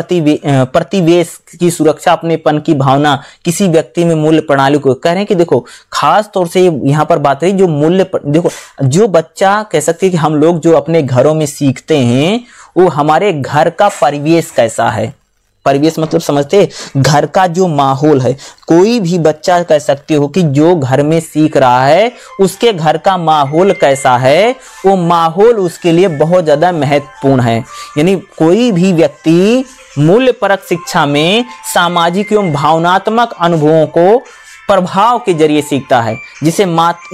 [SPEAKER 1] प्रतिवेश की सुरक्षा, अपनेपन की भावना किसी व्यक्ति में मूल्य प्रणाली को कह रहे हैं कि देखो खास तौर से यहाँ पर बात रही जो मूल्य, देखो जो बच्चा कह सकते हैं कि हम लोग जो अपने घरों में सीखते हैं वो हमारे घर का परिवेश कैसा है। परिवेश मतलब समझते, घर का जो माहौल है, कोई भी बच्चा कह सकते हो कि जो घर में सीख रहा है उसके घर का माहौल कैसा है, वो माहौल उसके लिए बहुत ज्यादा महत्वपूर्ण है। यानी कोई भी व्यक्ति मूल्यपरक शिक्षा में सामाजिक एवं भावनात्मक अनुभवों को प्रभाव के जरिए सीखता है, जिसे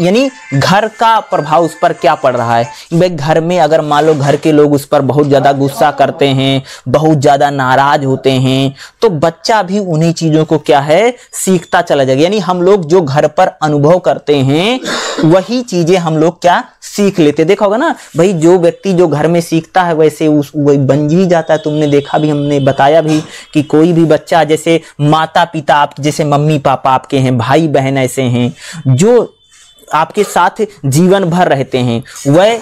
[SPEAKER 1] यानी घर का प्रभाव उस पर क्या पड़ रहा है। भाई घर में अगर मान लो घर के लोग उस पर बहुत ज्यादा गुस्सा करते हैं, बहुत ज्यादा नाराज होते हैं, तो बच्चा भी उन्हीं चीजों को क्या है सीखता चला जाएगा। यानी हम लोग जो घर पर अनुभव करते हैं वही चीजें हम लोग क्या सीख लेते। देखा होगा ना भाई, जो व्यक्ति जो घर में सीखता है वैसे वही बन ही जाता है। तुमने देखा भी, हमने बताया भी कि कोई भी बच्चा, जैसे माता पिता आप, जैसे मम्मी पापा आपके हैं, भाई बहन ऐसे हैं जो आपके साथ जीवन भर रहते हैं, वह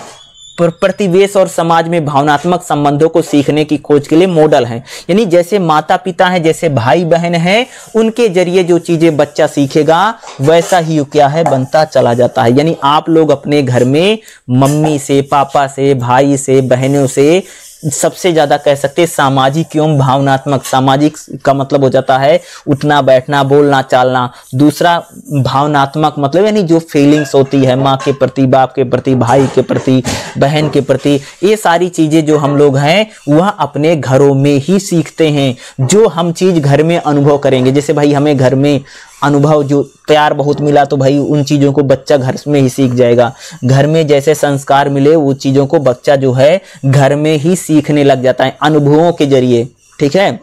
[SPEAKER 1] प्रतिवेश और समाज में भावनात्मक संबंधों को सीखने की खोज के लिए मॉडल हैं। यानी जैसे माता पिता हैं, जैसे भाई बहन हैं, उनके जरिए जो चीजें बच्चा सीखेगा वैसा ही क्या है बनता चला जाता है। यानी आप लोग अपने घर में मम्मी से, पापा से, भाई से, बहनों से सबसे ज्यादा कह सकते हैं सामाजिक एवं भावनात्मक, सामाजिक का मतलब हो जाता है उठना बैठना बोलना चालना, दूसरा भावनात्मक मतलब यानी जो फीलिंग्स होती है माँ के प्रति, बाप के प्रति, भाई के प्रति, बहन के प्रति, ये सारी चीजें जो हम लोग हैं वह अपने घरों में ही सीखते हैं। जो हम चीज घर में अनुभव करेंगे, जैसे भाई हमें घर में अनुभव जो प्यार बहुत मिला तो भाई उन चीजों को बच्चा घर में ही सीख जाएगा। घर में जैसे संस्कार मिले वो चीजों को बच्चा जो है घर में ही सीखने लग जाता है अनुभवों के जरिए। ठीक है,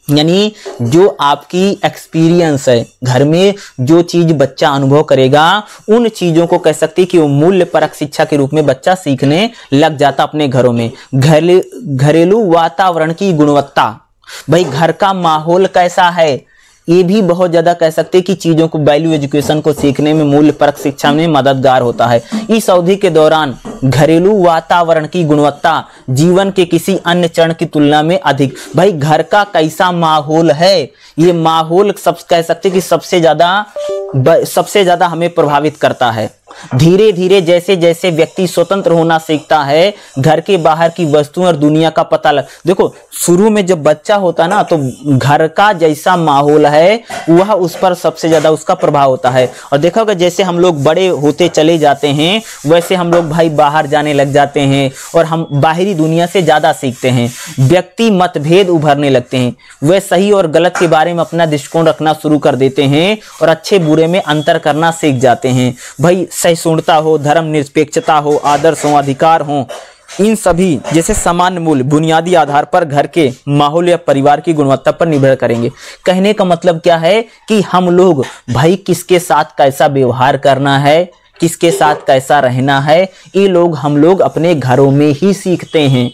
[SPEAKER 1] यानी जो आपकी एक्सपीरियंस है घर में, जो चीज बच्चा अनुभव करेगा उन चीजों को कह सकते हैं कि वो मूल्य परक शिक्षा के रूप में बच्चा सीखने लग जाता अपने घरों में। घरेलू वातावरण की गुणवत्ता, भाई घर का माहौल कैसा है, ये भी बहुत ज्यादा कह सकते हैं कि चीजों को, वैल्यू एजुकेशन को सीखने में, मूल्य परक शिक्षा में मददगार होता है। इस अवधि के दौरान घरेलू वातावरण की गुणवत्ता जीवन के किसी अन्य चरण की तुलना में अधिक, भाई घर का कैसा माहौल है, ये माहौल सब कह सकते हैं कि सबसे ज्यादा हमें प्रभावित करता है। धीरे धीरे जैसे जैसे व्यक्ति स्वतंत्र होना सीखता है, घर के बाहर की वस्तुओं और दुनिया का पता देखो शुरू में जब बच्चा होता ना तो घर का जैसा माहौल है वह उस पर सबसे ज्यादा उसका प्रभाव होता है। और देखा होगा जैसे हम लोग बड़े होते चले जाते हैं वैसे हम लोग भाई बाहर जाने लग जाते हैं और हम बाहरी दुनिया से ज्यादा सीखते हैं। व्यक्ति मतभेद उभरने लगते हैं, वे सही और गलत के बारे में अपना दृष्टिकोण रखना शुरू कर देते हैं और अच्छे बुरे में अंतर करना सीख जाते हैं। भाई सहिष्णुता हो, धर्म निरपेक्षता हो, आदर्श हो, अधिकार हो, इन सभी जैसे सामान्य मूल्य बुनियादी आधार पर घर के माहौल या परिवार की गुणवत्ता पर निर्भर करेंगे। कहने का मतलब क्या है कि हम लोग भाई किसके साथ कैसा व्यवहार करना है, किसके साथ कैसा रहना है, ये लोग हम लोग अपने घरों में ही सीखते हैं।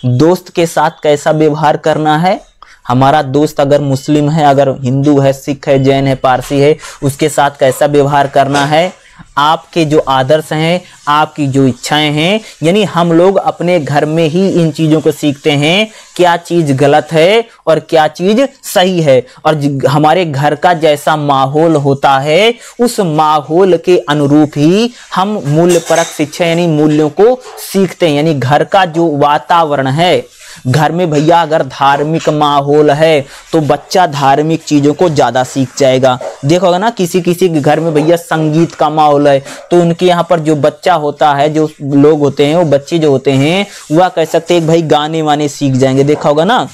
[SPEAKER 1] दोस्त के साथ कैसा व्यवहार करना है, हमारा दोस्त अगर मुस्लिम है, अगर हिंदू है, सिख है, जैन है, पारसी है, उसके साथ कैसा व्यवहार करना है, आपके जो आदर्श हैं, आपकी जो इच्छाएं हैं, यानी हम लोग अपने घर में ही इन चीजों को सीखते हैं क्या चीज गलत है और क्या चीज सही है। और हमारे घर का जैसा माहौल होता है उस माहौल के अनुरूप ही हम मूल्य परक शिक्षा यानी मूल्यों को सीखते हैं। यानी घर का जो वातावरण है, घर में भैया अगर धार्मिक माहौल है तो बच्चा धार्मिक चीजों को ज्यादा सीख जाएगा। देखोगे ना किसी किसी के घर में भैया संगीत का माहौल है तो उनके यहाँ पर जो बच्चा होता है, जो लोग होते हैं, वो बच्चे जो होते हैं वह कह सकते हैं भाई गाने वाने सीख जाएंगे। देखा होगा ना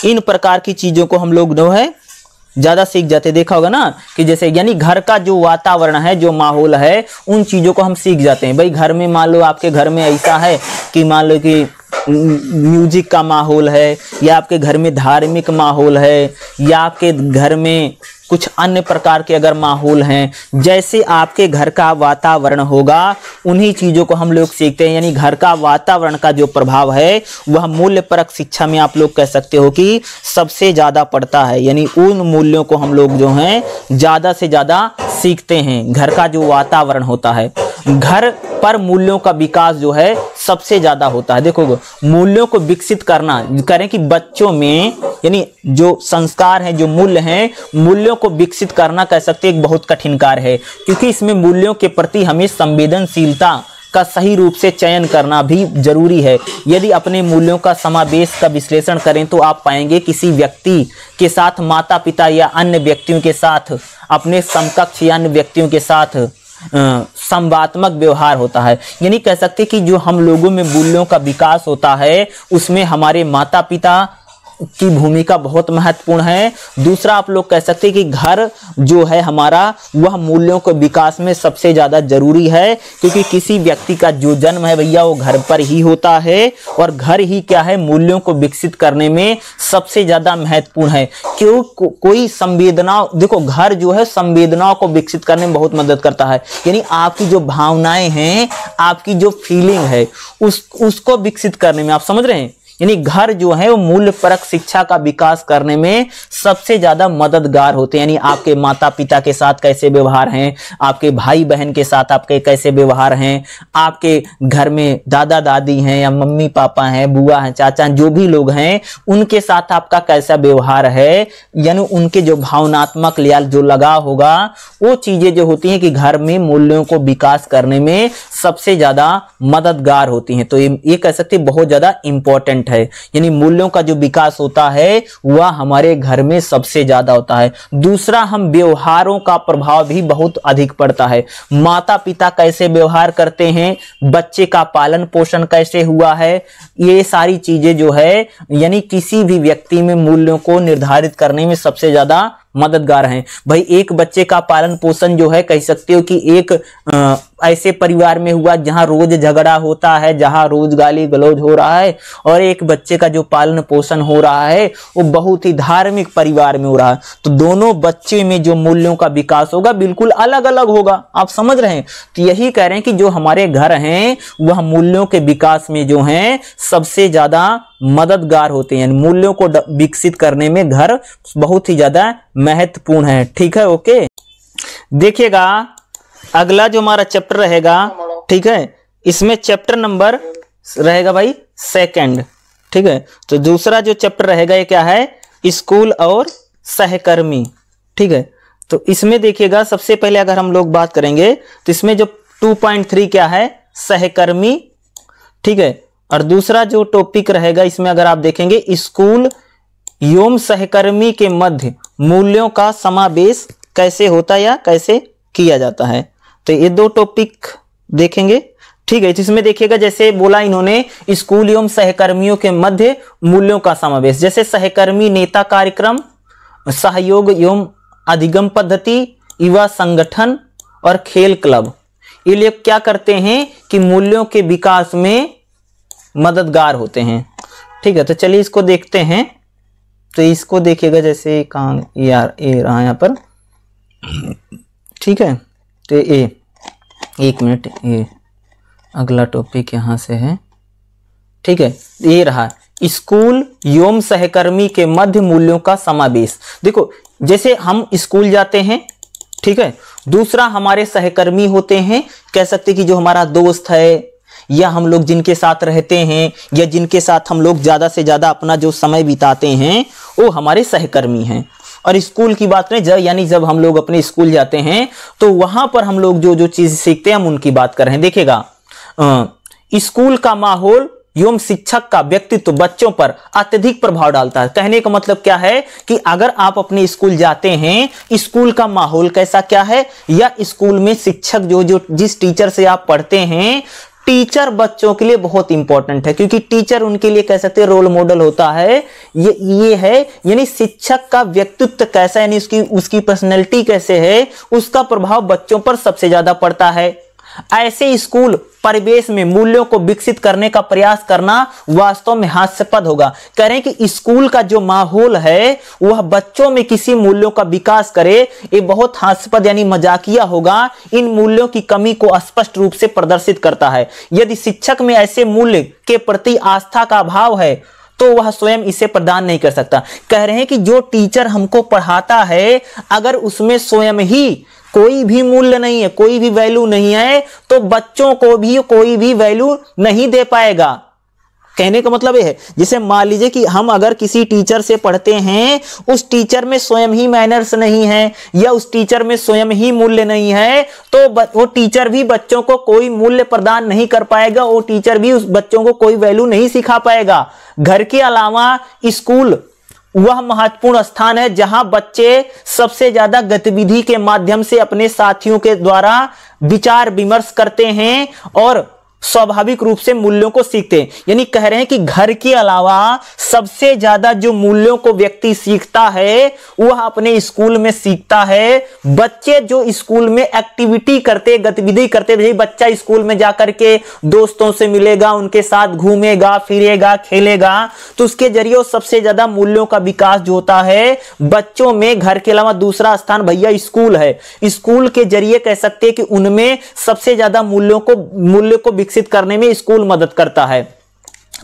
[SPEAKER 1] इन प्रकार की चीजों को हम लोग जो है ज्यादा सीख जाते। देखा होगा ना कि जैसे यानी घर का जो वातावरण है, जो माहौल है, उन चीजों को हम सीख जाते हैं। भाई घर में मान लो आपके घर में ऐसा है कि मान लो कि म्यूजिक का माहौल है, या आपके घर में धार्मिक माहौल है, या आपके घर में कुछ अन्य प्रकार के अगर माहौल हैं, जैसे आपके घर का वातावरण होगा उन्हीं चीजों को हम लोग सीखते हैं। यानी घर का वातावरण का जो प्रभाव है वह मूल्य परक शिक्षा में आप लोग कह सकते हो कि सबसे ज्यादा पड़ता है। यानी उन मूल्यों को हम लोग जो हैं ज्यादा से ज्यादा सीखते हैं, घर का जो वातावरण होता है। घर पर मूल्यों का विकास जो है सबसे ज्यादा होता है। देखो मूल्यों को विकसित करना करें कि बच्चों में यानी जो संस्कार हैं, जो मूल्य हैं, मूल्यों को विकसित करना कह सकते हैं एक बहुत कठिन कार्य है, क्योंकि इसमें मूल्यों के प्रति हमें संवेदनशीलता का सही रूप से चयन करना भी जरूरी है। यदि अपने मूल्यों का समावेश का विश्लेषण करें तो आप पाएंगे किसी व्यक्ति के साथ माता पिता या अन्य व्यक्तियों के साथ, अपने समकक्ष या अन्य व्यक्तियों के साथ संवादात्मक व्यवहार होता है। यानी कह सकते कि जो हम लोगों में मूल्यों का विकास होता है उसमें हमारे माता पिता की भूमिका बहुत महत्वपूर्ण है। दूसरा आप लोग कह सकते हैं कि घर जो है हमारा वह मूल्यों के विकास में सबसे ज्यादा जरूरी है, क्योंकि किसी व्यक्ति का जो जन्म है भैया वो घर पर ही होता है और घर ही क्या है मूल्यों को विकसित करने में सबसे ज्यादा महत्वपूर्ण है। क्यों कोई संवेदना, देखो घर जो है संवेदनाओं को विकसित करने में बहुत मदद करता है, यानी आपकी जो भावनाएं हैं, आपकी जो फीलिंग है उसको विकसित करने में, आप समझ रहे हैं, यानी घर जो है वो मूल्य परक शिक्षा का विकास करने में सबसे ज्यादा मददगार होते हैं। यानी आपके माता पिता के साथ कैसे व्यवहार हैं, आपके भाई बहन के साथ आपके कैसे व्यवहार हैं, आपके घर में दादा दादी हैं या मम्मी पापा हैं, बुआ हैं, चाचा, जो भी लोग हैं उनके साथ आपका कैसा व्यवहार है, यानी उनके जो भावनात्मक जो लगाव होगा, वो चीजें जो होती हैं कि घर में मूल्यों को विकास करने में सबसे ज्यादा मददगार होती हैं। तो ये कह सकते बहुत ज्यादा इंपॉर्टेंट है। यानी मूल्यों का जो विकास होता है वह हमारे घर में सबसे ज्यादा होता है। दूसरा, हम व्यवहारों का प्रभाव भी बहुत अधिक पड़ता है। माता पिता कैसे व्यवहार करते हैं, बच्चे का पालन पोषण कैसे हुआ है, ये सारी चीजें जो है यानी किसी भी व्यक्ति में मूल्यों को निर्धारित करने में सबसे ज्यादा मददगार हैं। भाई एक बच्चे का पालन पोषण जो है कह सकते हो कि एक ऐसे परिवार में हुआ जहां रोज झगड़ा होता है, जहां रोज गाली गलौज हो रहा है, और एक बच्चे का जो पालन पोषण हो रहा है वो बहुत ही धार्मिक परिवार में हो रहा है, तो दोनों बच्चे में जो मूल्यों का विकास होगा बिल्कुल अलग अलग होगा। आप समझ रहे हैं? तो यही कह रहे हैं कि जो हमारे घर हैं वह मूल्यों के विकास में जो है सबसे ज्यादा मददगार होते हैं। मूल्यों को विकसित करने में घर बहुत ही ज्यादा महत्वपूर्ण है। ठीक है, ओके। देखिएगा अगला जो हमारा चैप्टर रहेगा, ठीक है, इसमें चैप्टर नंबर रहेगा भाई सेकंड। ठीक है, तो दूसरा जो चैप्टर रहेगा ये क्या है, स्कूल और सहकर्मी। ठीक है, तो इसमें देखिएगा सबसे पहले अगर हम लोग बात करेंगे तो इसमें जो 2.3 क्या है, सहकर्मी। ठीक है, और दूसरा जो टॉपिक रहेगा इसमें अगर आप देखेंगे स्कूल एवं सहकर्मी के मध्य मूल्यों का समावेश कैसे होता है या कैसे किया जाता है, तो ये दो टॉपिक देखेंगे। ठीक है, इसमें देखिएगा जैसे बोला इन्होंने स्कूल एवं सहकर्मियों के मध्य मूल्यों का समावेश, जैसे सहकर्मी नेता कार्यक्रम, सहयोग एवं अधिगम पद्धति, युवा संगठन और खेल क्लब, ये लोग क्या करते हैं कि मूल्यों के विकास में मददगार होते हैं। ठीक है, तो चलिए इसको देखते हैं। तो इसको देखिएगा जैसे कहाँ यार ये रहा यहाँ पर। ठीक है, तो ये एक मिनट, ये अगला टॉपिक यहाँ से है। ठीक है, ये रहा स्कूल एवं सहकर्मी के मध्य मूल्यों का समावेश। देखो जैसे हम स्कूल जाते हैं, ठीक है, दूसरा हमारे सहकर्मी होते हैं, कह सकते कि जो हमारा दोस्त है या हम लोग जिनके साथ रहते हैं या जिनके साथ हम लोग ज्यादा से ज्यादा अपना जो समय बिताते हैं वो हमारे सहकर्मी हैं। और स्कूल की बात करें यानी जब हम लोग अपने स्कूल जाते हैं तो वहां पर हम लोग जो जो चीज सीखते हैं हम उनकी बात कर रहे हैं। देखिएगा स्कूल का माहौल एवं शिक्षक का व्यक्तित्व बच्चों पर अत्यधिक प्रभाव डालता है। कहने का मतलब क्या है कि अगर आप अपने स्कूल जाते हैं, स्कूल का माहौल कैसा क्या है, या स्कूल में शिक्षक जो जिस टीचर से आप पढ़ते हैं, टीचर बच्चों के लिए बहुत इंपॉर्टेंट है, क्योंकि टीचर उनके लिए कह सकते हैं रोल मॉडल होता है। ये है यानी शिक्षक का व्यक्तित्व कैसा है, यानी उसकी पर्सनैलिटी कैसे है, उसका प्रभाव बच्चों पर सबसे ज्यादा पड़ता है। ऐसे स्कूल परिवेश में मूल्यों को विकसित करने का प्रयास करना वास्तव में हास्यास्पद होगा। कह रहे हैं कि स्कूल का जो माहौल है वह बच्चों में किसी मूल्यों का विकास करे, ये बहुत हास्यास्पद यानी मजाकिया होगा। इन मूल्यों की कमी को स्पष्ट रूप से प्रदर्शित करता है। यदि शिक्षक में ऐसे मूल्य के प्रति आस्था का अभाव है तो वह स्वयं इसे प्रदान नहीं कर सकता। कह रहे हैं कि जो टीचर हमको पढ़ाता है अगर उसमें स्वयं ही कोई भी मूल्य नहीं है, कोई भी वैल्यू नहीं है, तो बच्चों को भी कोई भी वैल्यू नहीं दे पाएगा। कहने का मतलब ये है, जैसे मान लीजिए कि हम अगर किसी टीचर से पढ़ते हैं, उस टीचर में स्वयं ही मैनर्स नहीं है या उस टीचर में स्वयं ही मूल्य नहीं है, तो वो टीचर भी बच्चों को कोई मूल्य प्रदान नहीं कर पाएगा, वो टीचर भी उस बच्चों को कोई वैल्यू नहीं सिखा पाएगा। घर के अलावा स्कूल वह महत्वपूर्ण स्थान है जहां बच्चे सबसे ज्यादा गतिविधि के माध्यम से अपने साथियों के द्वारा विचार विमर्श करते हैं और स्वाभाविक रूप से मूल्यों को सीखते हैं। यानी कह रहे हैं कि घर के अलावा सबसे ज्यादा जो मूल्यों को व्यक्ति सीखता है वह अपने स्कूल में सीखता है। बच्चे जो स्कूल में एक्टिविटी करते, गतिविधि करते, भाई बच्चा स्कूल में जाकर के दोस्तों से मिलेगा, उनके साथ घूमेगा फिरेगा खेलेगा, तो उसके जरिए सबसे ज्यादा मूल्यों का विकास जो होता है बच्चों में। घर के अलावा दूसरा स्थान भैया स्कूल है। स्कूल के जरिए कह सकते हैं कि उनमें सबसे ज्यादा मूल्य को विकसित करने में स्कूल मदद करता है।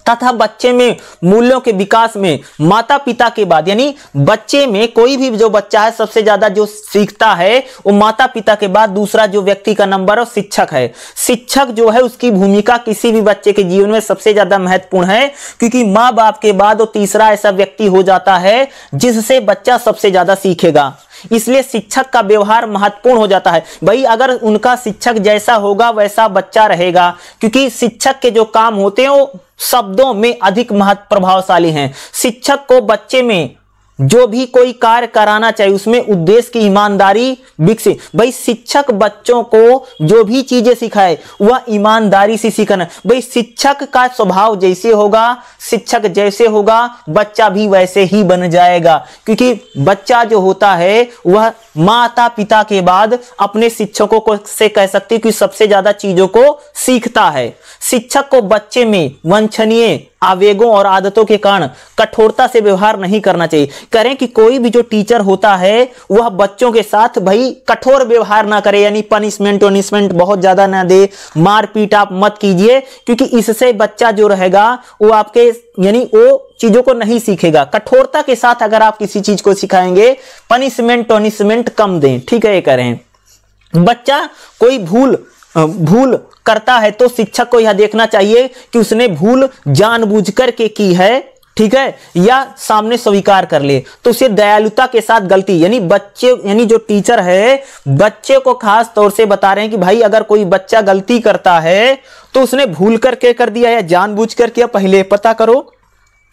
[SPEAKER 1] तथा बच्चे में मूल्यों के विकास में माता पिता के बाद, यानी बच्चे में कोई भी जो बच्चा है सबसे ज्यादा जो सीखता है वो माता पिता के बाद दूसरा जो व्यक्ति का नंबर है शिक्षक है। शिक्षक जो है उसकी भूमिका किसी भी बच्चे के जीवन में सबसे ज्यादा महत्वपूर्ण है, क्योंकि माँ बाप के बाद वो तीसरा ऐसा व्यक्ति हो जाता है जिससे बच्चा सबसे ज्यादा सीखेगा। इसलिए शिक्षक का व्यवहार महत्वपूर्ण हो जाता है। भाई अगर उनका शिक्षक जैसा होगा वैसा बच्चा रहेगा, क्योंकि शिक्षक के जो काम होते हैं वो शब्दों में अधिक महत्व प्रभावशाली हैं। शिक्षक को बच्चे में जो भी कोई कार्य कराना चाहिए उसमें उद्देश्य की ईमानदारी विकसित। भाई शिक्षक बच्चों को जो भी चीजें सिखाए वह ईमानदारी से सीखना। भाई शिक्षक का स्वभाव जैसे होगा, शिक्षक जैसे होगा बच्चा भी वैसे ही बन जाएगा, क्योंकि बच्चा जो होता है वह माता पिता के बाद अपने शिक्षकों को से कह सकते कि सबसे ज्यादा चीजों को सीखता है। शिक्षक को बच्चे में वांछनीय आवेगों और आदतों के कारण कठोरता से व्यवहार नहीं करना चाहिए। करें कि कोई भी जो टीचर होता है वह बच्चों के साथ भाई कठोर व्यवहार ना करे, यानी पनिशमेंट बहुत ज्यादा ना दे, मारपीट आप मत कीजिए, क्योंकि इससे बच्चा जो रहेगा वो आपके यानी वो चीजों को नहीं सीखेगा। कठोरता के साथ अगर आप किसी चीज को सिखाएंगे, पनिशमेंट कम दें, ठीक है। ये करें बच्चा कोई भूल करता है तो शिक्षक को यह देखना चाहिए कि उसने भूल जानबूझकर के की है, ठीक है, या सामने स्वीकार कर ले, तो उसे दयालुता के साथ गलती, यानी बच्चे यानी जो टीचर है बच्चे को खास तौर से बता रहे हैं कि भाई अगर कोई बच्चा गलती करता है तो उसने भूल करके कर दिया या जानबूझ कर किया, पहले पता करो।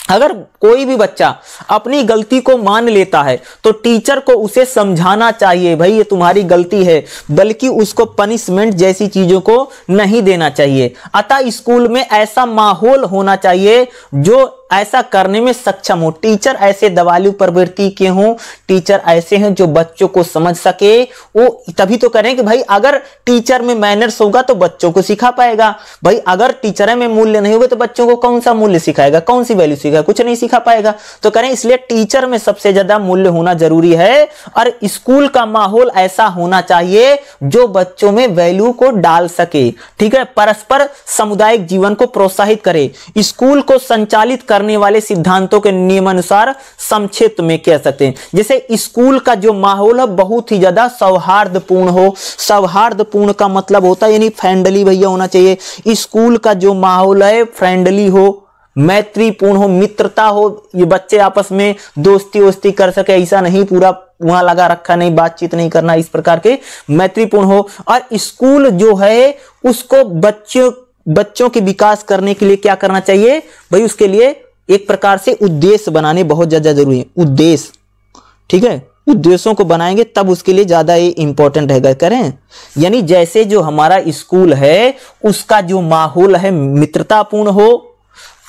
[SPEAKER 1] अगर कोई भी बच्चा अपनी गलती को मान लेता है तो टीचर को उसे समझाना चाहिए, भाई ये तुम्हारी गलती है, बल्कि उसको पनिशमेंट जैसी चीजों को नहीं देना चाहिए। अतः स्कूल में ऐसा माहौल होना चाहिए जो ऐसा करने में सक्षम हो। टीचर ऐसे दयालु प्रवृत्ति के हों, टीचर ऐसे हैं जो बच्चों को समझ सके। वो तभी तो करें कि भाई अगर टीचर में मैनर्स होगा तो बच्चों को सिखा पाएगा। भाई अगर टीचर में मूल्य नहीं होगा तो बच्चों को कौन सा मूल्य सिखाएगा, कौन सी वैल्यू सिखाएगा, कुछ नहीं सिखा पाएगा। तो करें इसलिए टीचर में सबसे ज्यादा मूल्य होना जरूरी है, और स्कूल का माहौल ऐसा होना चाहिए जो बच्चों में वैल्यू को डाल सके, ठीक है, परस्पर सामुदायिक जीवन को प्रोत्साहित करे। स्कूल को संचालित करने वाले सिद्धांतों के नियमानुसार संक्षिप्त में कह सकते हैं, जैसे स्कूल का जो माहौल है बहुत ही ज्यादा सौहार्दपूर्ण हो। सौहार्दपूर्ण का मतलब होता है यानी फ्रेंडली भैया होना चाहिए। स्कूल का जो माहौल है फ्रेंडली हो, मैत्रीपूर्ण हो, मित्रता हो, ये बच्चे आपस में दोस्ती वोस्ती कर सके, ऐसा नहीं पूरा वहां लगा रखा नहीं, बातचीत नहीं करना, इस प्रकार के मैत्रीपूर्ण हो। और स्कूल जो है उसको बच्चों के विकास करने के लिए क्या करना चाहिए भाई, उसके लिए एक प्रकार से उद्देश्य बनाने बहुत ज्यादा जरूरी है। उद्देश्य, ठीक है, उद्देश्यों को बनाएंगे तब उसके लिए ज्यादा ये इंपॉर्टेंट है। करें यानी जैसे जो हमारा स्कूल है उसका जो माहौल है मित्रतापूर्ण हो,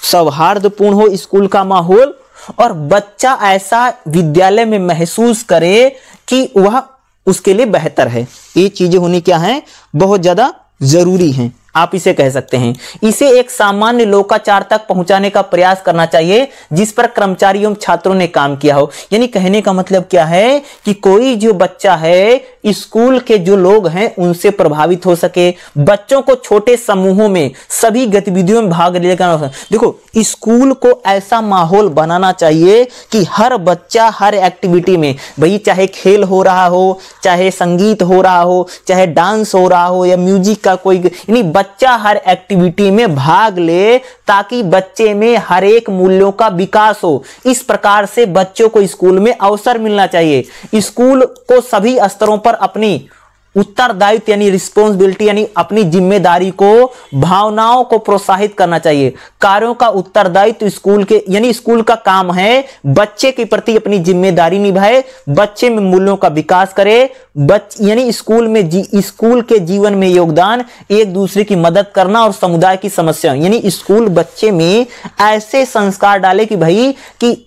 [SPEAKER 1] सौहार्दपूर्ण हो स्कूल का माहौल, और बच्चा ऐसा विद्यालय में महसूस करे कि वह उसके लिए बेहतर है। ये चीजें होनी क्या है, बहुत ज्यादा जरूरी हैं। आप इसे कह सकते हैं। इसे एक सामान्य लोकाचार तक पहुंचाने का प्रयास करना चाहिए जिस पर कर्मचारियों एवं छात्रों ने काम किया हो। यानी कहने का मतलब क्या है कि कोई जो बच्चा है स्कूल के जो लोग हैं उनसे प्रभावित हो सके, बच्चों को छोटे समूहों में सभी गतिविधियों में भाग लेकर। देखो स्कूल को ऐसा माहौल बनाना चाहिए कि हर बच्चा हर एक्टिविटी में, भाई चाहे खेल हो रहा हो, चाहे संगीत हो रहा हो, चाहे डांस हो रहा हो या म्यूजिक का कोई, यानी बच्चा हर एक्टिविटी में भाग ले ताकि बच्चे में हर एक मूल्यों का विकास हो। इस प्रकार से बच्चों को स्कूल में अवसर मिलना चाहिए। स्कूल को सभी स्तरों पर अपनी उत्तरदायित्व यानी रिस्पॉन्सिबिलिटी यानी अपनी जिम्मेदारी को, भावनाओं को प्रोत्साहित करना चाहिए। कार्यों का उत्तरदायित्व स्कूल के यानी स्कूल का काम है बच्चे के प्रति अपनी जिम्मेदारी निभाए, बच्चे में मूल्यों का विकास करे, यानी स्कूल के जीवन में योगदान, एक दूसरे की मदद करना और समुदाय की समस्या, यानी स्कूल बच्चे में ऐसे संस्कार डाले कि भाई कि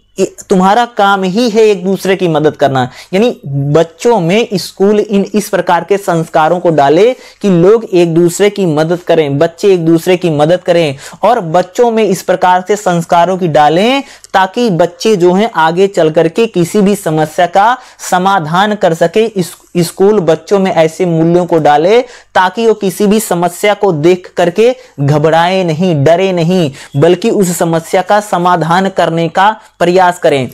[SPEAKER 1] तुम्हारा काम ही है एक दूसरे की मदद करना। यानी बच्चों में स्कूल इस प्रकार के संस्कारों को डाले कि लोग एक दूसरे की मदद करें, बच्चे एक दूसरे की मदद करें, और बच्चों में इस प्रकार से संस्कारों की डालें ताकि बच्चे जो हैं आगे चल करके किसी भी समस्या का समाधान कर सके। स्कूल बच्चों में ऐसे मूल्यों को डाले ताकि वो किसी भी समस्या को देख करके घबराए नहीं, डरे नहीं, बल्कि उस समस्या का समाधान करने का प्रयास करें।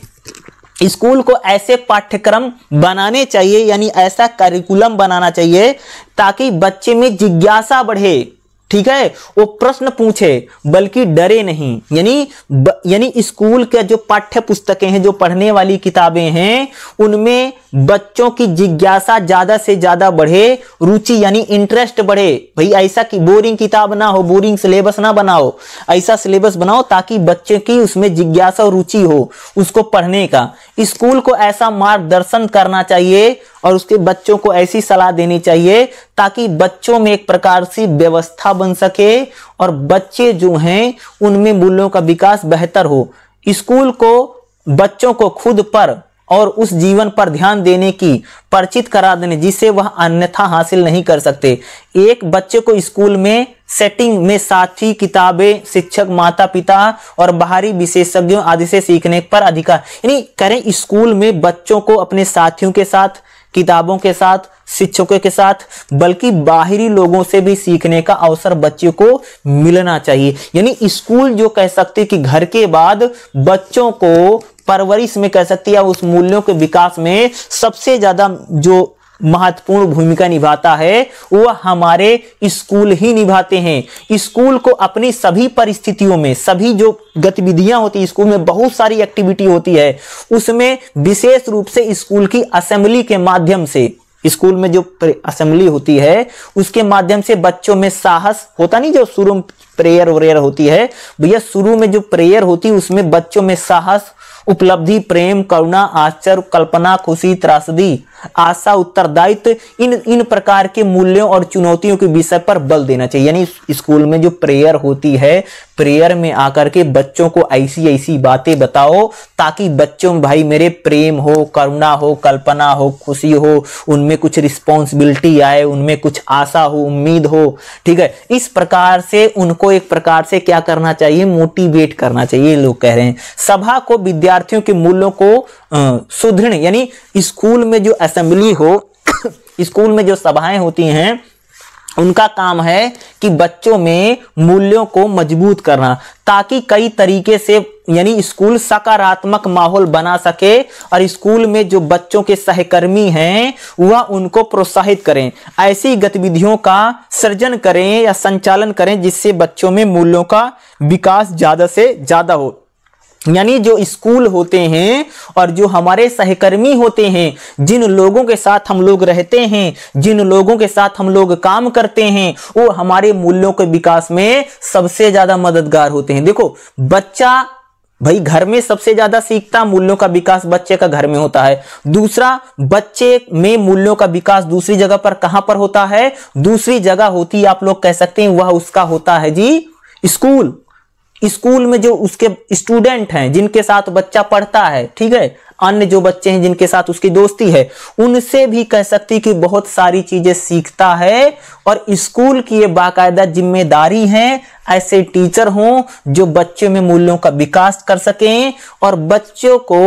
[SPEAKER 1] स्कूल को ऐसे पाठ्यक्रम बनाने चाहिए, यानी ऐसा करिकुलम बनाना चाहिए ताकि बच्चे में जिज्ञासा बढ़े, ठीक है, वो प्रश्न पूछे बल्कि डरे नहीं। यानी स्कूल के जो पाठ्य पुस्तकें हैं, जो पढ़ने वाली किताबें हैं, उनमें बच्चों की जिज्ञासा ज्यादा से ज्यादा बढ़े, रुचि यानी इंटरेस्ट बढ़े। भाई ऐसा कि बोरिंग किताब ना हो, बोरिंग सिलेबस ना बनाओ, ऐसा सिलेबस बनाओ ताकि बच्चे की उसमें जिज्ञासा और रुचि हो उसको पढ़ने का। स्कूल को ऐसा मार्गदर्शन करना चाहिए और उसके बच्चों को ऐसी सलाह देनी चाहिए ताकि बच्चों में एक प्रकार से व्यवस्था बन सके और बच्चे जो हैं उनमें मूल्यों का विकास बेहतर हो। स्कूल को बच्चों को खुद पर और उस जीवन पर ध्यान देने की परिचित करा देने जिसे वह अन्यथा हासिल नहीं कर सकते। एक बच्चे को स्कूल में सेटिंग में साथी, किताबें, शिक्षक, माता पिता और बाहरी विशेषज्ञों आदि से सीखने पर अधिकार, यानी करें स्कूल में बच्चों को अपने साथियों के साथ, किताबों के साथ, शिक्षकों के साथ, बल्कि बाहरी लोगों से भी सीखने का अवसर बच्चों को मिलना चाहिए। यानी स्कूल जो कह सकते कि घर के बाद बच्चों को परवरिश में कह सकती है, उस मूल्यों के विकास में सबसे ज्यादा जो महत्वपूर्ण भूमिका निभाता है वह हमारे स्कूल ही निभाते हैं। स्कूल को अपनी सभी परिस्थितियों में, सभी जो गतिविधियां होती है स्कूल में, बहुत सारी एक्टिविटी होती है, उसमें विशेष रूप से स्कूल की असेंबली के माध्यम से, स्कूल में जो असेंबली होती है उसके माध्यम से बच्चों में साहस होता नहीं, जो शुरू में प्रेयर वगैरह होती है भैया, शुरू में जो प्रेयर होती है उसमें बच्चों में साहस, उपलब्धि, प्रेम, करुणा, आश्चर्य, कल्पना, खुशी, त्रासदी, आशा, उत्तरदायित्व, इन प्रकार के मूल्यों और चुनौतियों के विषय पर बल देना चाहिए। यानी स्कूल में जो प्रेयर होती है, प्रेयर में आकर के बच्चों को ऐसी ऐसी बातें बताओ ताकि बच्चों में भाई मेरे प्रेम हो, करुणा हो, कल्पना हो, खुशी हो, उनमें कुछ रिस्पॉन्सिबिलिटी आए, उनमें कुछ आशा हो, उम्मीद हो, ठीक है। इस प्रकार से उनको एक प्रकार से क्या करना चाहिए, मोटिवेट करना चाहिए। लोग कह रहे हैं सभा को विद्यार्थियों के मूल्यों को सुदृढ़, यानी स्कूल में जो असेंबली हो, स्कूल में जो सभाएं होती हैं, उनका काम है कि बच्चों में मूल्यों को मजबूत करना ताकि कई तरीके से यानी स्कूल सकारात्मक माहौल बना सके और स्कूल में जो बच्चों के सहकर्मी हैं वह उनको प्रोत्साहित करें, ऐसी गतिविधियों का सृजन करें या संचालन करें जिससे बच्चों में मूल्यों का विकास ज्यादा से ज्यादा हो। यानी जो स्कूल होते हैं और जो हमारे सहकर्मी होते हैं, जिन लोगों के साथ हम लोग रहते हैं, जिन लोगों के साथ हम लोग काम करते हैं, वो हमारे मूल्यों के विकास में सबसे ज्यादा मददगार होते हैं। देखो बच्चा भाई घर में सबसे ज्यादा सीखता, मूल्यों का विकास बच्चे का घर में होता है। दूसरा, बच्चे में मूल्यों का विकास दूसरी जगह पर कहां पर होता है, दूसरी जगह होती है, आप लोग कह सकते हैं वह उसका होता है जी स्कूल। स्कूल में जो उसके स्टूडेंट हैं जिनके साथ बच्चा पढ़ता है, ठीक है, अन्य जो बच्चे हैं जिनके साथ उसकी दोस्ती है उनसे भी कह सकती कि बहुत सारी चीजें सीखता है। और स्कूल की ये बाकायदा जिम्मेदारी है ऐसे टीचर हों जो बच्चों में मूल्यों का विकास कर सकें और बच्चों को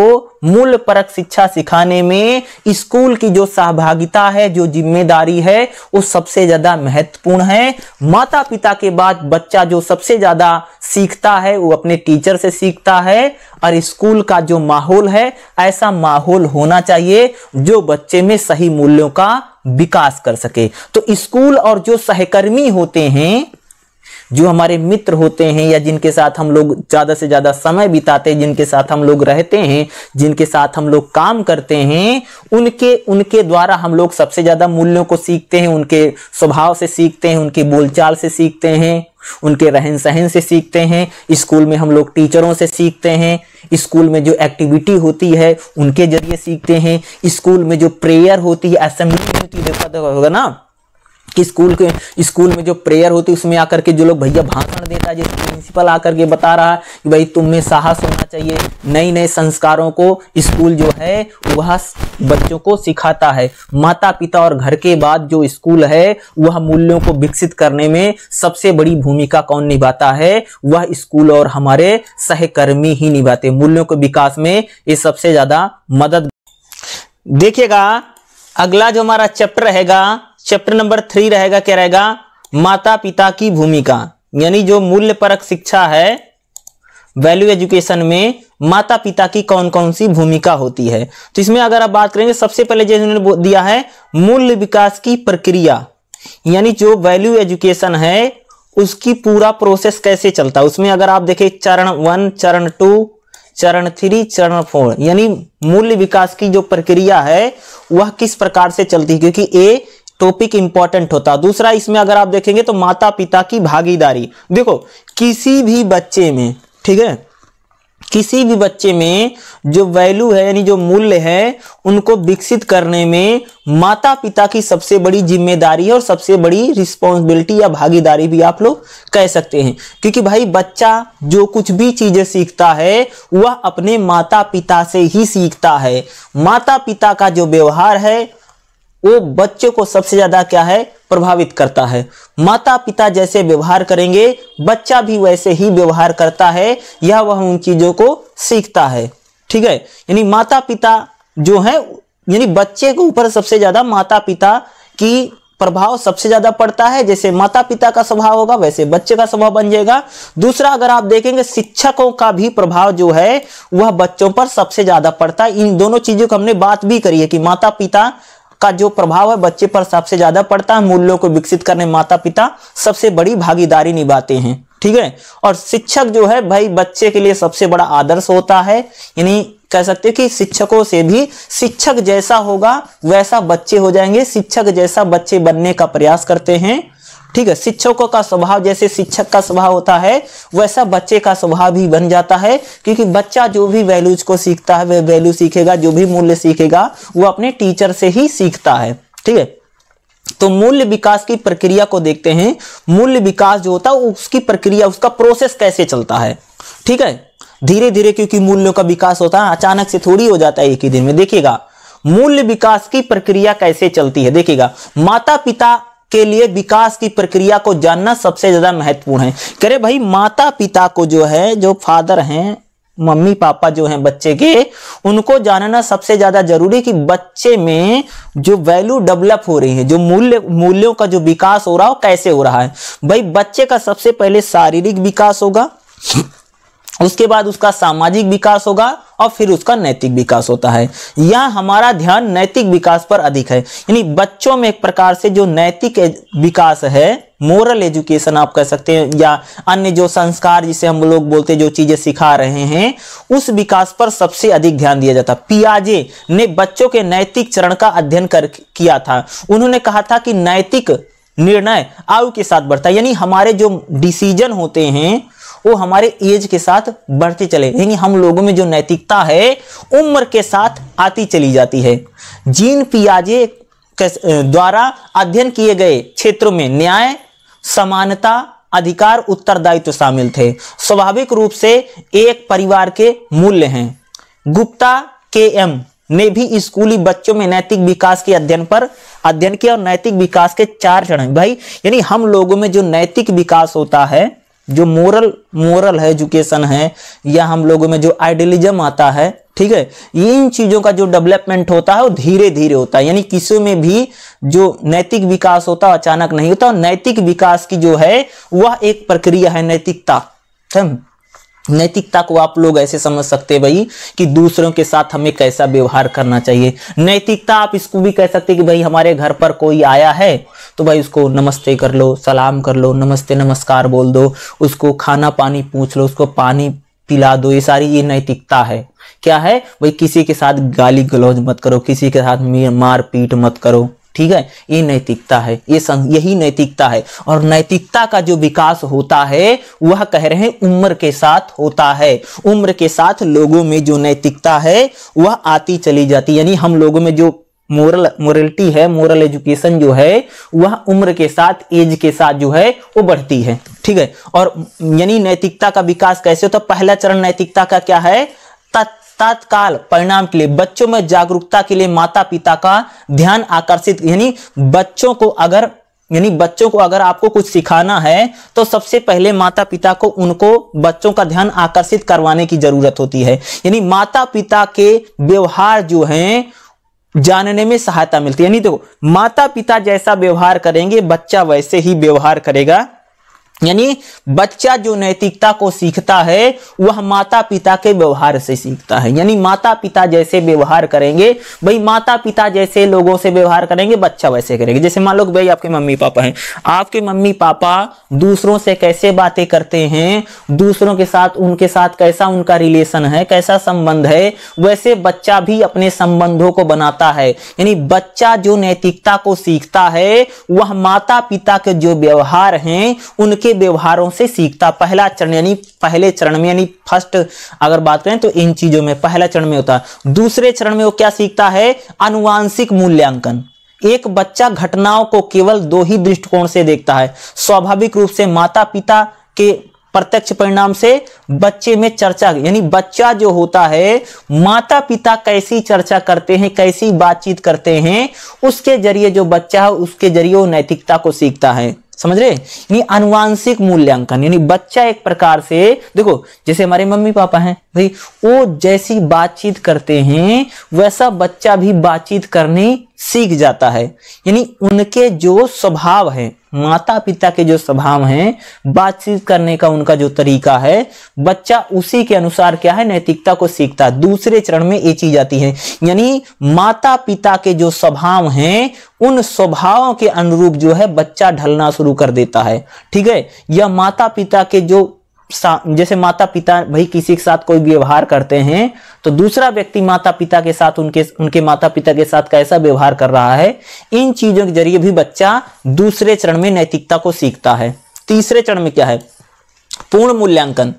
[SPEAKER 1] मूल्य परक शिक्षा सिखाने में स्कूल की जो सहभागिता है, जो जिम्मेदारी है, वो सबसे ज्यादा महत्वपूर्ण है। माता पिता के बाद बच्चा जो सबसे ज्यादा सीखता है वो अपने टीचर से सीखता है और स्कूल का जो माहौल है ऐसा माहौल होना चाहिए जो बच्चे में सही मूल्यों का विकास कर सके। तो स्कूल और जो सहकर्मी होते हैं, जो हमारे मित्र होते हैं या जिनके साथ हम लोग ज्यादा से ज्यादा समय बिताते हैं, जिनके साथ हम लोग रहते हैं, जिनके साथ हम लोग काम करते हैं, उनके द्वारा हम लोग सबसे ज्यादा मूल्यों को सीखते हैं। उनके स्वभाव से सीखते हैं, उनके बोलचाल से सीखते हैं, उनके रहन सहन से सीखते हैं। स्कूल में हम लोग टीचरों से सीखते हैं, स्कूल में जो एक्टिविटी होती है उनके जरिए सीखते हैं। स्कूल में जो प्रेयर होती है, असेंबली होती है, देखा होगा ना कि स्कूल में जो प्रेयर होती है उसमें आकर के जो लोग भैया भाषण देता है, जैसे प्रिंसिपल आकर के बता रहा है कि भाई तुम में साहस होना चाहिए। नए नए संस्कारों को स्कूल जो है वह बच्चों को सिखाता है। माता पिता और घर के बाद जो स्कूल है वह मूल्यों को विकसित करने में सबसे बड़ी भूमिका कौन निभाता है? वह स्कूल और हमारे सहकर्मी ही निभाते। मूल्यों के विकास में ये सबसे ज्यादा मदद। देखिएगा अगला जो हमारा चैप्टर रहेगा, चैप्टर नंबर 3 रहेगा, क्या रहेगा? माता पिता की भूमिका। यानी जो मूल्य परक शिक्षा है, वैल्यू एजुकेशन में माता पिता की कौन कौन सी भूमिका होती है। तो इसमें अगर आप बात करेंगे, सबसे पहले जो इन्होंने दिया है मूल्य विकास की प्रक्रिया, यानी जो वैल्यू एजुकेशन है उसकी पूरा प्रोसेस कैसे चलता है। उसमें अगर आप देखें चरण 1, चरण 2, चरण 3, चरण 4, यानी मूल्य विकास की जो प्रक्रिया है वह किस प्रकार से चलती है, क्योंकि ये टॉपिक इंपॉर्टेंट होता है। दूसरा इसमें अगर आप देखेंगे तो माता पिता की भागीदारी। देखो किसी भी बच्चे में, ठीक है, किसी भी बच्चे में जो वैल्यू है यानी जो मूल्य है उनको विकसित करने में माता पिता की सबसे बड़ी जिम्मेदारी है और सबसे बड़ी रिस्पॉन्सिबिलिटी या भागीदारी भी आप लोग कह सकते हैं। क्योंकि भाई बच्चा जो कुछ भी चीजें सीखता है वह अपने माता पिता से ही सीखता है। माता पिता का जो व्यवहार है वो बच्चे को सबसे ज्यादा क्या है, प्रभावित करता है। माता पिता जैसे व्यवहार करेंगे बच्चा भी वैसे ही व्यवहार करता है, या वह उन चीजों को सीखता है। ठीक है, यानी माता पिता जो है, यानी बच्चे के ऊपर सबसे ज्यादा माता पिता की प्रभाव सबसे ज्यादा पड़ता है। जैसे माता पिता का स्वभाव होगा वैसे बच्चे का स्वभाव बन जाएगा। दूसरा अगर आप देखेंगे शिक्षकों का भी प्रभाव जो है वह बच्चों पर सबसे ज्यादा पड़ता है। इन दोनों चीजों को हमने बात भी करी है कि माता पिता का जो प्रभाव है बच्चे पर सबसे ज्यादा पड़ता है। मूल्यों को विकसित करने माता पिता सबसे बड़ी भागीदारी निभाते हैं। ठीक है, और शिक्षक जो है भाई बच्चे के लिए सबसे बड़ा आदर्श होता है। यानी कह सकते हैं कि शिक्षकों से भी शिक्षक जैसा होगा वैसा बच्चे हो जाएंगे, शिक्षक जैसा बच्चे बनने का प्रयास करते हैं। ठीक है, शिक्षकों का स्वभाव जैसे शिक्षक का स्वभाव होता है वैसा बच्चे का स्वभाव भी बन जाता है। क्योंकि बच्चा जो भी वैल्यूज को सीखता है वह वैल्यू सीखेगा, जो भी मूल्य सीखेगा वो अपने टीचर से ही सीखता है। ठीक है, तो मूल्य विकास की प्रक्रिया को देखते हैं। मूल्य विकास जो होता है उसकी प्रक्रिया, उसका प्रोसेस कैसे चलता है। ठीक है, धीरे धीरे, क्योंकि मूल्यों का विकास होता है, अचानक से थोड़ी हो जाता है एक ही दिन में। देखिएगा मूल्य विकास की प्रक्रिया कैसे चलती है। देखिएगा माता पिता के लिए विकास की प्रक्रिया को जानना सबसे ज्यादा महत्वपूर्ण है। करे भाई माता पिता को जो है, जो फादर हैं, मम्मी पापा जो हैं बच्चे के, उनको जानना सबसे ज्यादा जरूरी कि बच्चे में जो वैल्यू डेवलप हो रही है, जो मूल्यों का जो विकास हो रहा है कैसे हो रहा है। भाई बच्चे का सबसे पहले शारीरिक विकास होगा, उसके बाद उसका सामाजिक विकास होगा और फिर उसका नैतिक विकास होता है। यहाँ हमारा ध्यान नैतिक विकास पर अधिक है। यानी बच्चों में एक प्रकार से जो नैतिक विकास है, मोरल एजुकेशन आप कह सकते हैं, या अन्य जो संस्कार जिसे हम लोग बोलते हैं, जो चीजें सिखा रहे हैं, उस विकास पर सबसे अधिक ध्यान दिया जाता। पियाजे ने बच्चों के नैतिक चरण का अध्ययन किया था। उन्होंने कहा था कि नैतिक निर्णय आयु के साथ बढ़ता है। यानी हमारे जो डिसीजन होते हैं वो हमारे एज के साथ बढ़ते चले, यानी हम लोगों में जो नैतिकता है उम्र के साथ आती चली जाती है। जीन पियाजे द्वारा अध्ययन किए गए क्षेत्रों में न्याय, समानता, अधिकार, उत्तरदायित्व शामिल थे। स्वाभाविक रूप से एक परिवार के मूल्य हैं। गुप्ता KM ने भी स्कूली बच्चों में नैतिक विकास के अध्ययन किया और नैतिक विकास के 4 चरण भाई, यानी हम लोगों में जो नैतिक विकास होता है, जो मोरल है एजुकेशन है, या हम लोगों में जो आइडियलिज्म आता है, ठीक है, इन चीजों का जो डेवलपमेंट होता है वो धीरे धीरे होता है। यानी किसी में भी जो नैतिक विकास होता है अचानक नहीं होता। नैतिक विकास की जो है वह एक प्रक्रिया है। नैतिकता को आप लोग ऐसे समझ सकते हैं भाई कि दूसरों के साथ हमें कैसा व्यवहार करना चाहिए। नैतिकता आप इसको भी कह सकते हैं कि भाई हमारे घर पर कोई आया है तो भाई उसको नमस्ते कर लो, सलाम कर लो, नमस्ते नमस्कार बोल दो, उसको खाना पानी पूछ लो, उसको पानी पिला दो। ये नैतिकता है। क्या है भाई, किसी के साथ गाली गलौज मत करो, किसी के साथ मार पीट मत करो, ठीक है, ये नैतिकता है। यही नैतिकता है। और नैतिकता का जो विकास होता है वह कह रहे हैं उम्र के साथ होता है। उम्र के साथ लोगों में जो नैतिकता है वह आती चली जाती, यानी हम लोगों में जो मोरलिटी है, मोरल एजुकेशन जो है वह उम्र के साथ, एज के साथ जो है वो बढ़ती है, ठीक है। और यानी नैतिकता का विकास कैसे होता है? पहला चरण नैतिकता का क्या है? तत्काल परिणाम के लिए, बच्चों में जागरूकता के लिए माता पिता का ध्यान आकर्षित, यानी बच्चों को अगर आपको कुछ सिखाना है तो सबसे पहले माता पिता को बच्चों का ध्यान आकर्षित करवाने की जरूरत होती है। यानी माता पिता के व्यवहार जो हैं जानने में सहायता मिलती है। यानी देखो, माता पिता जैसा व्यवहार करेंगे बच्चा वैसे ही व्यवहार करेगा। यानी बच्चा जो नैतिकता को सीखता है वह माता पिता के व्यवहार से सीखता है। यानी माता पिता जैसे व्यवहार करेंगे, भाई माता पिता जैसे लोगों से व्यवहार करेंगे बच्चा वैसे करेंगे। जैसे मान लो भाई आपके मम्मी पापा हैं, आपके मम्मी पापा दूसरों से कैसे बातें करते हैं, दूसरों के साथ उनके साथ कैसा उनका रिलेशन है, कैसा संबंध है, वैसे बच्चा भी अपने संबंधों को बनाता है। यानी बच्चा जो नैतिकता को सीखता है वह माता पिता के जो व्यवहार हैं उनके व्यवहारों से सीखता। पहला चरण यानी पहले चरण में, यानी फर्स्ट अगर बात करें तो इन चीजों में पहला चरण में होता है। दूसरे चरण में वो क्या सीखता है? आनुवांशिक मूल्यांकन। एक बच्चा घटनाओं को केवल 2 ही दृष्टिकोण से देखता है। स्वाभाविक रूप से माता पिता के प्रत्यक्ष परिणाम से बच्चे में चर्चा, यानी बच्चा जो होता है माता पिता कैसी चर्चा करते हैं, कैसी बातचीत करते हैं, उसके जरिए जो बच्चा है उसके जरिए वो नैतिकता को सीखता है। समझ रहे? यानी आनुवांशिक मूल्यांकन, यानी बच्चा एक प्रकार से, देखो जैसे हमारे मम्मी पापा हैं भाई, वो जैसी बातचीत करते हैं वैसा बच्चा भी बातचीत करनी सीख जाता है। यानी उनके जो स्वभाव है, माता पिता के जो स्वभाव हैं, बातचीत करने का उनका जो तरीका है, बच्चा उसी के अनुसार क्या है नैतिकता को सीखता है। दूसरे चरण में ये चीज आती है, यानी माता पिता के जो स्वभाव हैं उन स्वभावों के अनुरूप जो है बच्चा ढलना शुरू कर देता है। ठीक है, यह माता पिता के जो, जैसे माता पिता भाई किसी के साथ कोई व्यवहार करते हैं तो दूसरा व्यक्ति माता पिता के साथ उनके माता पिता के साथ कैसा व्यवहार कर रहा है, इन चीजों के जरिए भी बच्चा दूसरे चरण में नैतिकता को सीखता है। तीसरे चरण में क्या है? पूर्ण मूल्यांकन।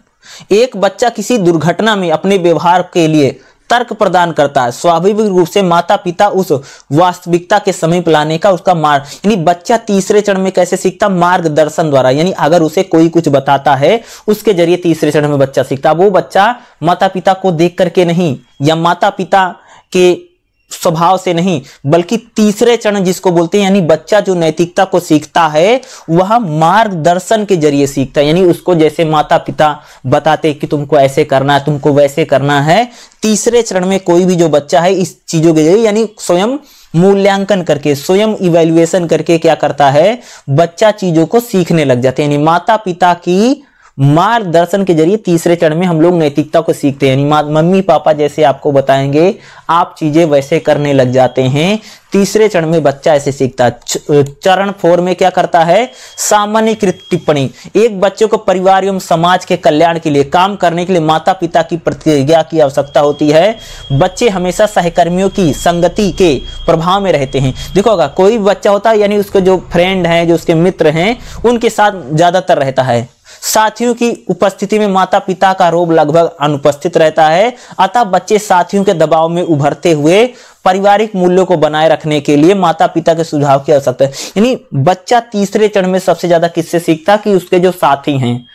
[SPEAKER 1] एक बच्चा किसी दुर्घटना में अपने व्यवहार के लिए तर्क प्रदान करता है। स्वाभाविक रूप से माता पिता उस वास्तविकता के समीप लाने का उसका मार्ग, यानी बच्चा तीसरे चरण में कैसे सीखता? मार्गदर्शन द्वारा। यानी अगर उसे कोई कुछ बताता है उसके जरिए तीसरे चरण में बच्चा सीखता। वो बच्चा माता पिता को देख करके नहीं या माता पिता के स्वभाव से नहीं, बल्कि तीसरे चरण जिसको बोलते हैं, यानी बच्चा जो नैतिकता को सीखता है वह मार्गदर्शन के जरिए सीखता है। यानी उसको जैसे माता पिता बताते कि तुमको ऐसे करना है, तुमको वैसे करना है, तीसरे चरण में कोई भी जो बच्चा है इस चीजों के जरिए, यानी स्वयं मूल्यांकन करके, स्वयं इवैल्यूएशन करके क्या करता है, बच्चा चीजों को सीखने लग जाते हैं। यानी माता पिता की मार्गदर्शन के जरिए तीसरे चरण में हम लोग नैतिकता को सीखते हैं। यानी मम्मी पापा जैसे आपको बताएंगे आप चीजें वैसे करने लग जाते हैं। तीसरे चरण में बच्चा ऐसे सीखता है। चरण 4 में क्या करता है? सामान्यीकृत टिप्पणी। एक बच्चे को परिवार एवं समाज के कल्याण के लिए काम करने के लिए माता पिता की प्रतिज्ञा की आवश्यकता होती है। बच्चे हमेशा सहकर्मियों की संगति के प्रभाव में रहते हैं। देखो अगर कोई बच्चा होता है, यानी उसके जो फ्रेंड हैं, जो उसके मित्र हैं, उनके साथ ज्यादातर रहता है। साथियों की उपस्थिति में माता पिता का रोब लगभग अनुपस्थित रहता है। अतः बच्चे साथियों के दबाव में उभरते हुए पारिवारिक मूल्यों को बनाए रखने के लिए माता पिता के सुझाव की आवश्यकता है। यानी बच्चा तीसरे चरण में सबसे ज्यादा किससे सीखता? कि उसके जो साथी हैं,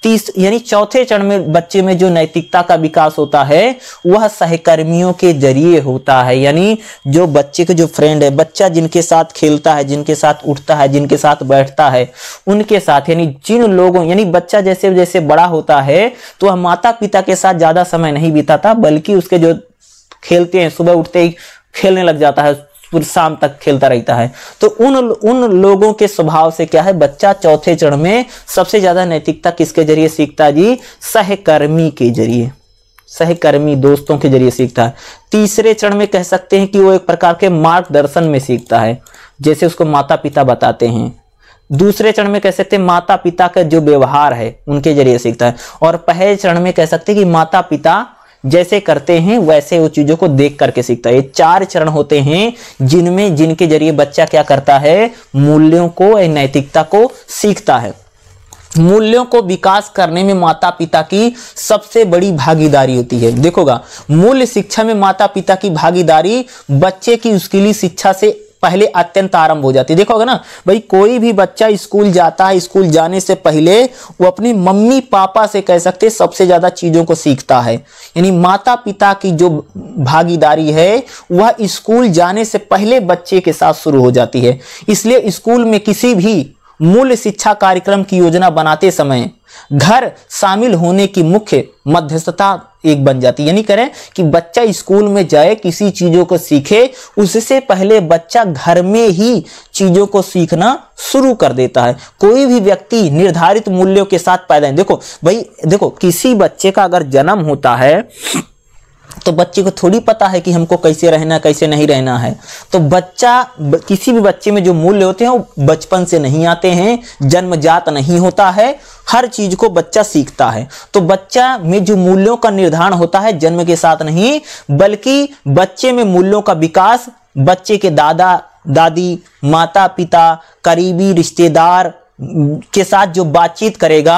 [SPEAKER 1] यानी चौथे चरण में बच्चे में जो नैतिकता का विकास होता है वह सहकर्मियों के जरिए होता है। यानी जो बच्चे के जो फ्रेंड है, बच्चा जिनके साथ खेलता है, जिनके साथ उठता है, जिनके साथ बैठता है, उनके साथ, यानी जिन लोगों, यानी बच्चा जैसे जैसे बड़ा होता है तो वह माता पिता के साथ ज्यादा समय नहीं बिताता, बल्कि उसके जो खेलते हैं, सुबह उठते ही खेलने लग जाता है, पूरी शाम तक खेलता रहता है। तो उन लोगों के स्वभाव से क्या है, बच्चा चौथे चरण में सबसे ज्यादा नैतिकता किसके जरिए सीखता है जी? सहकर्मी के जरिए, सहकर्मी दोस्तों के जरिए सीखता है। तीसरे चरण में कह सकते हैं कि वो एक प्रकार के मार्गदर्शन में सीखता है, जैसे उसको माता पिता बताते हैं। दूसरे चरण में कह सकते हैं माता पिता का जो व्यवहार है उनके जरिए सीखता है। और पहले चरण में कह सकते हैं कि माता पिता जैसे करते हैं वैसे वो चीजों को देख करके सीखता है। ये 4 चरण होते हैं जिनके जरिए बच्चा क्या करता है, मूल्यों को, नैतिकता को सीखता है। मूल्यों को विकास करने में माता पिता की सबसे बड़ी भागीदारी होती है। देखोगा, मूल्य शिक्षा में माता पिता की भागीदारी बच्चे की स्कूली शिक्षा से पहले अत्यंत आरंभ हो जाती है। देखोगे ना भाई, कोई भी बच्चा स्कूल जाता है, स्कूल जाने से पहले वो अपनी मम्मी पापा से कह सकते हैं सबसे ज्यादा चीजों को सीखता है। यानी माता पिता की जो भागीदारी है वह स्कूल जाने से पहले बच्चे के साथ शुरू हो जाती है। इसलिए स्कूल में किसी भी मूल्य शिक्षा कार्यक्रम की योजना बनाते समय घर शामिल होने की मुख्य मध्यस्थता एक बन जाती है। यानी करें कि बच्चा स्कूल में जाए, किसी चीजों को सीखे, उससे पहले बच्चा घर में ही चीजों को सीखना शुरू कर देता है। कोई भी व्यक्ति निर्धारित मूल्यों के साथ पैदा है। देखो भाई, देखो किसी बच्चे का अगर जन्म होता है तो बच्चे को थोड़ी पता है कि हमको कैसे रहना, कैसे नहीं रहना है। तो किसी भी बच्चे में जो मूल्य होते हैं वो बचपन से नहीं आते हैं, जन्मजात नहीं होता है, हर चीज को बच्चा सीखता है। तो बच्चा में जो मूल्यों का निर्धारण होता है जन्म के साथ नहीं, बल्कि बच्चे में मूल्यों का विकास बच्चे के दादा दादी, माता पिता, करीबी रिश्तेदार के साथ जो बातचीत करेगा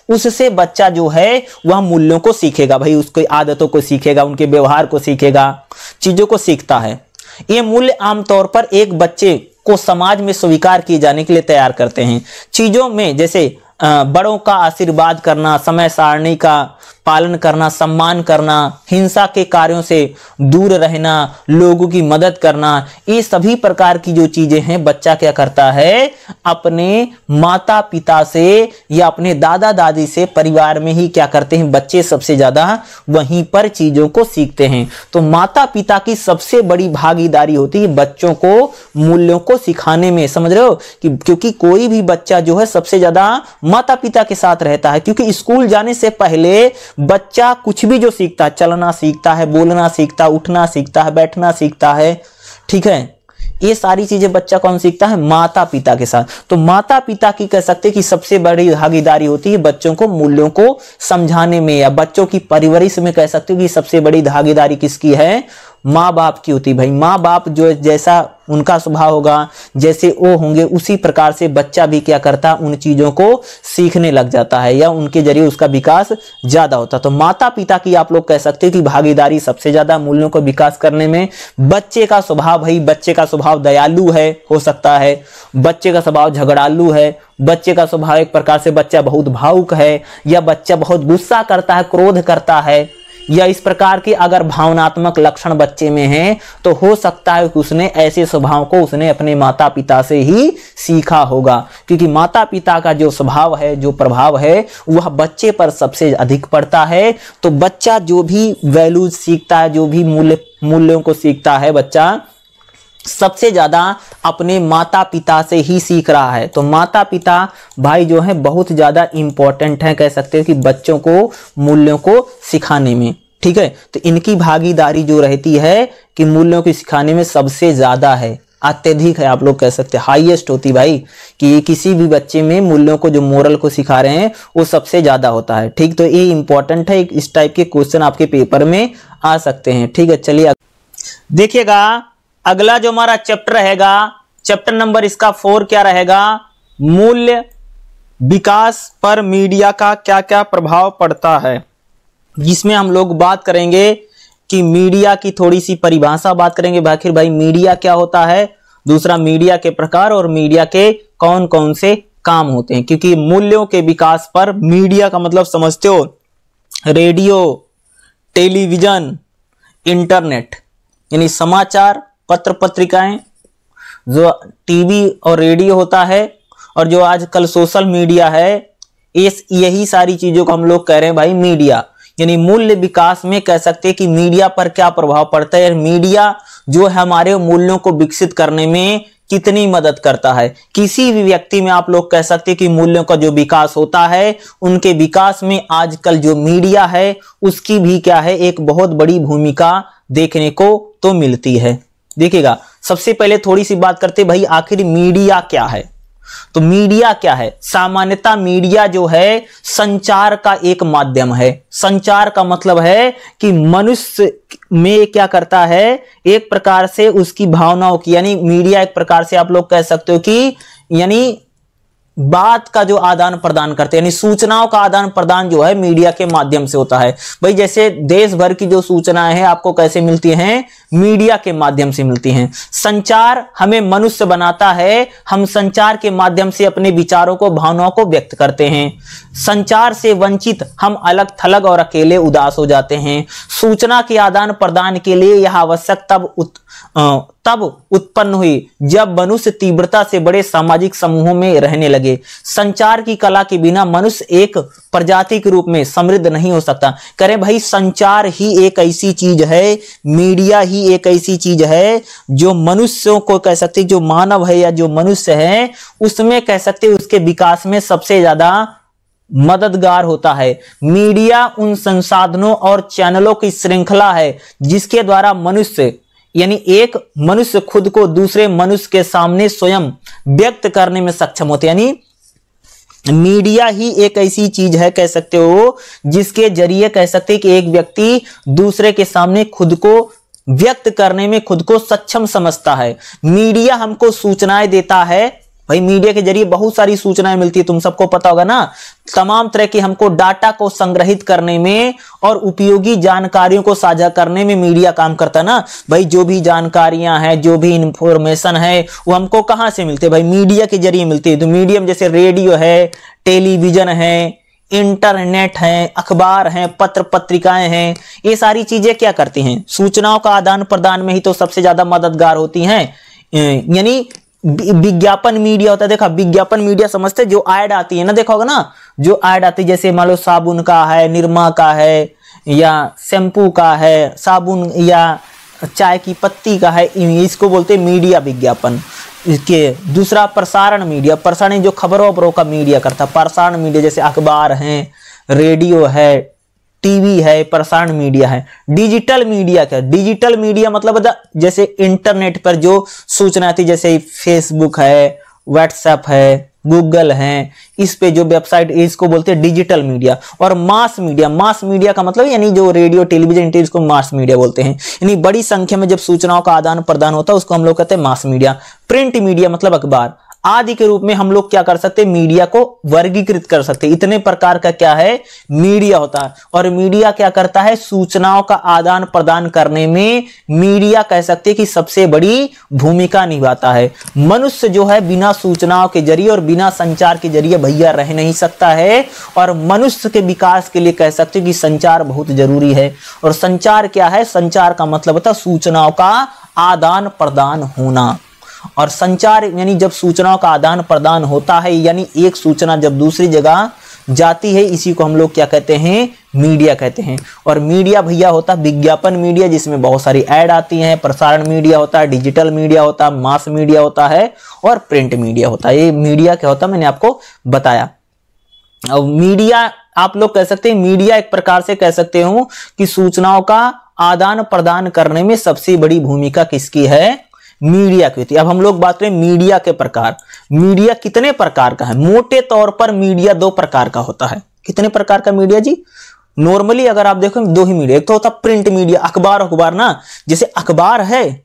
[SPEAKER 1] उससे बच्चा जो है वह मूल्यों को सीखेगा। भाई उसकी आदतों को सीखेगा, उनके व्यवहार को सीखेगा, चीजों को सीखता है। ये मूल्य आमतौर पर एक बच्चे को समाज में स्वीकार किए जाने के लिए तैयार करते हैं। चीजों में जैसे बड़ों का आशीर्वाद करना, समय सारणी का पालन करना, सम्मान करना, हिंसा के कार्यों से दूर रहना, लोगों की मदद करना, ये सभी प्रकार की जो चीजें हैं बच्चा क्या करता है, अपने माता पिता से या अपने दादा दादी से, परिवार में ही क्या करते हैं बच्चे सबसे ज्यादा वहीं पर चीजों को सीखते हैं। तो माता पिता की सबसे बड़ी भागीदारी होती है बच्चों को मूल्यों को सिखाने में, समझ रहे हो कि क्योंकि कोई भी बच्चा जो है सबसे ज्यादा माता पिता के साथ रहता है। क्योंकि स्कूल जाने से पहले बच्चा कुछ भी जो सीखता है, चलना सीखता है, बोलना सीखता है, उठना सीखता है, बैठना सीखता है, ठीक है, ये सारी चीजें बच्चा कौन सीखता है, माता पिता के साथ। तो माता पिता की कह सकते हैं कि सबसे बड़ी भागीदारी होती है बच्चों को मूल्यों को समझाने में, या बच्चों की परवरिश में कह सकते हो कि सबसे बड़ी भागीदारी किसकी है, माँ बाप की होती है। भाई माँ बाप जो जैसा उनका स्वभाव होगा, जैसे वो होंगे, उसी प्रकार से बच्चा भी क्या करता है, उन चीजों को सीखने लग जाता है या उनके जरिए उसका विकास ज्यादा होता है। तो माता पिता की आप लोग कह सकते हैं कि भागीदारी सबसे ज्यादा मूल्यों को विकास करने में। बच्चे का स्वभाव, भाई बच्चे का स्वभाव दयालु है, हो सकता है बच्चे का स्वभाव झगड़ालू है, बच्चे का स्वभाव एक प्रकार से बच्चा बहुत भावुक है, या बच्चा बहुत गुस्सा करता है, क्रोध करता है, या इस प्रकार के अगर भावनात्मक लक्षण बच्चे में हैं तो हो सकता है कि उसने ऐसे स्वभाव को उसने अपने माता पिता से ही सीखा होगा। क्योंकि माता पिता का जो स्वभाव है, जो प्रभाव है, वह बच्चे पर सबसे अधिक पड़ता है। तो बच्चा जो भी वैल्यूज सीखता है, जो भी मूल्यों को सीखता है, बच्चा सबसे ज्यादा अपने माता पिता से ही सीख रहा है। तो माता पिता भाई जो है बहुत ज्यादा इंपॉर्टेंट है, कह सकते हो कि बच्चों को मूल्यों को सिखाने में, ठीक है। तो इनकी भागीदारी जो रहती है कि मूल्यों को सिखाने में सबसे ज्यादा है, अत्यधिक है, आप लोग कह सकते हैं हाईएस्ट होती भाई, कि किसी भी बच्चे में मूल्यों को, जो मोरल को सिखा रहे हैं, वो सबसे ज्यादा होता है, ठीक। तो ये इंपॉर्टेंट है, इस टाइप के क्वेश्चन आपके पेपर में आ सकते हैं, ठीक है। चलिए देखिएगा अगला जो हमारा चैप्टर रहेगा, चैप्टर नंबर इसका 4 क्या रहेगा, मूल्य विकास पर मीडिया का क्या क्या प्रभाव पड़ता है। जिसमें हम लोग बात करेंगे कि मीडिया की थोड़ी सी परिभाषा बात करेंगे, आखिर भाई मीडिया क्या होता है, दूसरा मीडिया के प्रकार और मीडिया के कौन कौन से काम होते हैं, क्योंकि मूल्यों के विकास पर मीडिया का मतलब समझते हो, रेडियो, टेलीविजन, इंटरनेट, यानी समाचार पत्र पत्रिकाएं, जो टीवी और रेडियो होता है, और जो आजकल सोशल मीडिया है, यही सारी चीजों को हम लोग कह रहे हैं भाई मीडिया। यानी मूल्य विकास में कह सकते हैं कि मीडिया पर क्या प्रभाव पड़ता है, मीडिया जो है हमारे मूल्यों को विकसित करने में कितनी मदद करता है। किसी भी व्यक्ति में आप लोग कह सकते हैं कि मूल्यों का जो विकास होता है, उनके विकास में आजकल जो मीडिया है उसकी भी क्या है, एक बहुत बड़ी भूमिका देखने को तो मिलती है। देखिएगा, सबसे पहले थोड़ी सी बात करते भाई आखिर मीडिया क्या है। तो मीडिया क्या है? सामान्यतः मीडिया जो है संचार का एक माध्यम है। संचार का मतलब है कि मनुष्य में क्या करता है, एक प्रकार से उसकी भावनाओं की, यानी मीडिया एक प्रकार से आप लोग कह सकते हो कि यानी बात का जो आदान प्रदान करते हैं, यानी सूचनाओं का आदान प्रदान जो है मीडिया के माध्यम से होता है। भाई जैसे देश भर की जो सूचनाएं हैं आपको कैसे मिलती हैं, मीडिया के माध्यम से मिलती हैं। संचार हमें मनुष्य बनाता है, हम संचार के माध्यम से अपने विचारों को, भावनाओं को व्यक्त करते हैं। संचार से वंचित हम अलग थलग और अकेले उदास हो जाते हैं। सूचना के आदान प्रदान के लिए यह आवश्यक तब उत्पन्न हुई जब मनुष्य तीव्रता से बड़े सामाजिक समूहों में रहने लगे। संचार की कला के बिना मनुष्य एक प्रजाति के रूप में समृद्ध नहीं हो सकता। करें भाई, संचार ही एक ऐसी चीज है, मीडिया ही एक ऐसी चीज है जो मनुष्यों को कह सकते, जो मानव है या जो मनुष्य है उसमें कह सकते उसके विकास में सबसे ज्यादा मददगार होता है। मीडिया उन संसाधनों और चैनलों की श्रृंखला है जिसके द्वारा मनुष्य, यानी एक मनुष्य खुद को दूसरे मनुष्य के सामने स्वयं व्यक्त करने में सक्षम होते। यानी मीडिया ही एक ऐसी चीज है कह सकते हो जिसके जरिए कह सकते कि एक व्यक्ति दूसरे के सामने खुद को व्यक्त करने में खुद को सक्षम समझता है। मीडिया हमको सूचनाएं देता है। भाई मीडिया के जरिए बहुत सारी सूचनाएं मिलती है, तुम सबको पता होगा ना। तमाम तरह के हमको डाटा को संग्रहित करने में और उपयोगी जानकारियों को साझा करने में मीडिया काम करता है ना। भाई जो भी जानकारियां हैं, जो भी इंफॉर्मेशन है वो हमको कहां से मिलते हैं? भाई मीडिया के जरिए मिलती है। तो मीडियम जैसे रेडियो है, टेलीविजन है, इंटरनेट है, अखबार है, पत्र पत्रिकाएं हैं, ये सारी चीजें क्या करती हैं? सूचनाओं का आदान प्रदान में ही तो सबसे ज्यादा मददगार होती हैं। यानी विज्ञापन मीडिया होता है। देखा, विज्ञापन मीडिया समझते, जो ऐड आती है ना, देखा होगा ना, जो ऐड आती है जैसे मान लो साबुन का है, निरमा का है, या शैम्पू का है, साबुन या चाय की पत्ती का है, इसको बोलते हैं मीडिया विज्ञापन। इसके दूसरा प्रसारण मीडिया, प्रसारण जो खबरों का मीडिया करता, प्रसारण मीडिया जैसे अखबार है, रेडियो है, टीवी है, प्रसारण मीडिया है। डिजिटल मीडिया क्या? डिजिटल मीडिया मतलब जैसे इंटरनेट पर जो सूचना आती, जैसे फेसबुक है, व्हाट्सएप है, गूगल है, इस पे जो वेबसाइट, इसको बोलते हैं डिजिटल मीडिया। और मास मीडिया, मास मीडिया का मतलब यानी जो रेडियो टेलीविजन इसको मास मीडिया बोलते हैं। यानी बड़ी संख्या में जब सूचनाओं का आदान प्रदान होता है उसको हम लोग कहते हैं मास मीडिया। प्रिंट मीडिया मतलब अखबार आदि के रूप में हम लोग क्या कर सकते हैं? मीडिया को वर्गीकृत कर सकते हैं। इतने प्रकार का क्या है? मीडिया होता है। और मीडिया क्या करता है? सूचनाओं का आदान प्रदान करने में मीडिया कह सकते हैं कि सबसे बड़ी भूमिका निभाता है। मनुष्य जो है बिना सूचनाओं के जरिए और बिना संचार के जरिए भैया रह नहीं सकता है। और मनुष्य के विकास के लिए कह सकते हैं कि संचार बहुत जरूरी है। और संचार क्या है? संचार का मतलब होता है सूचनाओं का आदान प्रदान होना। और संचार यानी जब सूचनाओं का आदान प्रदान होता है, यानी एक सूचना जब दूसरी जगह जाती है, इसी को हम लोग क्या कहते हैं? मीडिया कहते हैं। और मीडिया भैया होता है विज्ञापन मीडिया, जिसमें बहुत सारी ऐड आती हैं। प्रसारण मीडिया होता है, डिजिटल मीडिया होता है, मास मीडिया होता है और प्रिंट मीडिया होता है। ये मीडिया क्या होता है मैंने आपको बताया। अब मीडिया आप लोग कह सकते हैं, मीडिया एक प्रकार से कह सकते हो कि सूचनाओं का आदान प्रदान करने में सबसे बड़ी भूमिका किसकी है? मीडिया की होती है। अब हम लोग बात करें मीडिया के प्रकार। मीडिया कितने प्रकार का है? मोटे तौर पर मीडिया दो प्रकार का होता है। कितने प्रकार का मीडिया जी? नॉर्मली अगर आप देखो दो ही मीडिया, एक तो होता प्रिंट मीडिया, अखबार ना, जैसे अखबार है,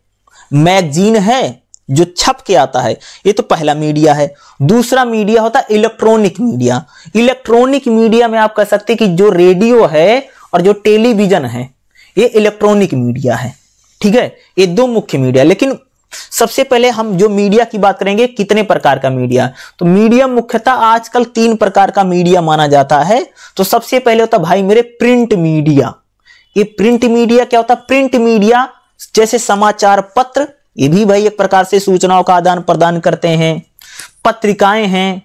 [SPEAKER 1] मैगजीन है जो छप के आता है, ये तो पहला मीडिया है। दूसरा मीडिया होता है इलेक्ट्रॉनिक मीडिया। इलेक्ट्रॉनिक मीडिया में आप कह सकते हैं कि जो रेडियो है और जो टेलीविजन है ये इलेक्ट्रॉनिक मीडिया है। ठीक है, ये दो मुख्य मीडिया। लेकिन सबसे पहले हम जो मीडिया की बात करेंगे, कितने प्रकार का मीडिया। तो मीडिया मुख्यतः आजकल 3 प्रकार का मीडिया माना जाता है। तो सबसे पहले होता भाई मेरे प्रिंट मीडिया। ये प्रिंट मीडिया क्या होता है? प्रिंट मीडिया जैसे समाचार पत्र, ये भी भाई एक प्रकार से सूचनाओं का आदान प्रदान करते हैं। पत्रिकाएं हैं,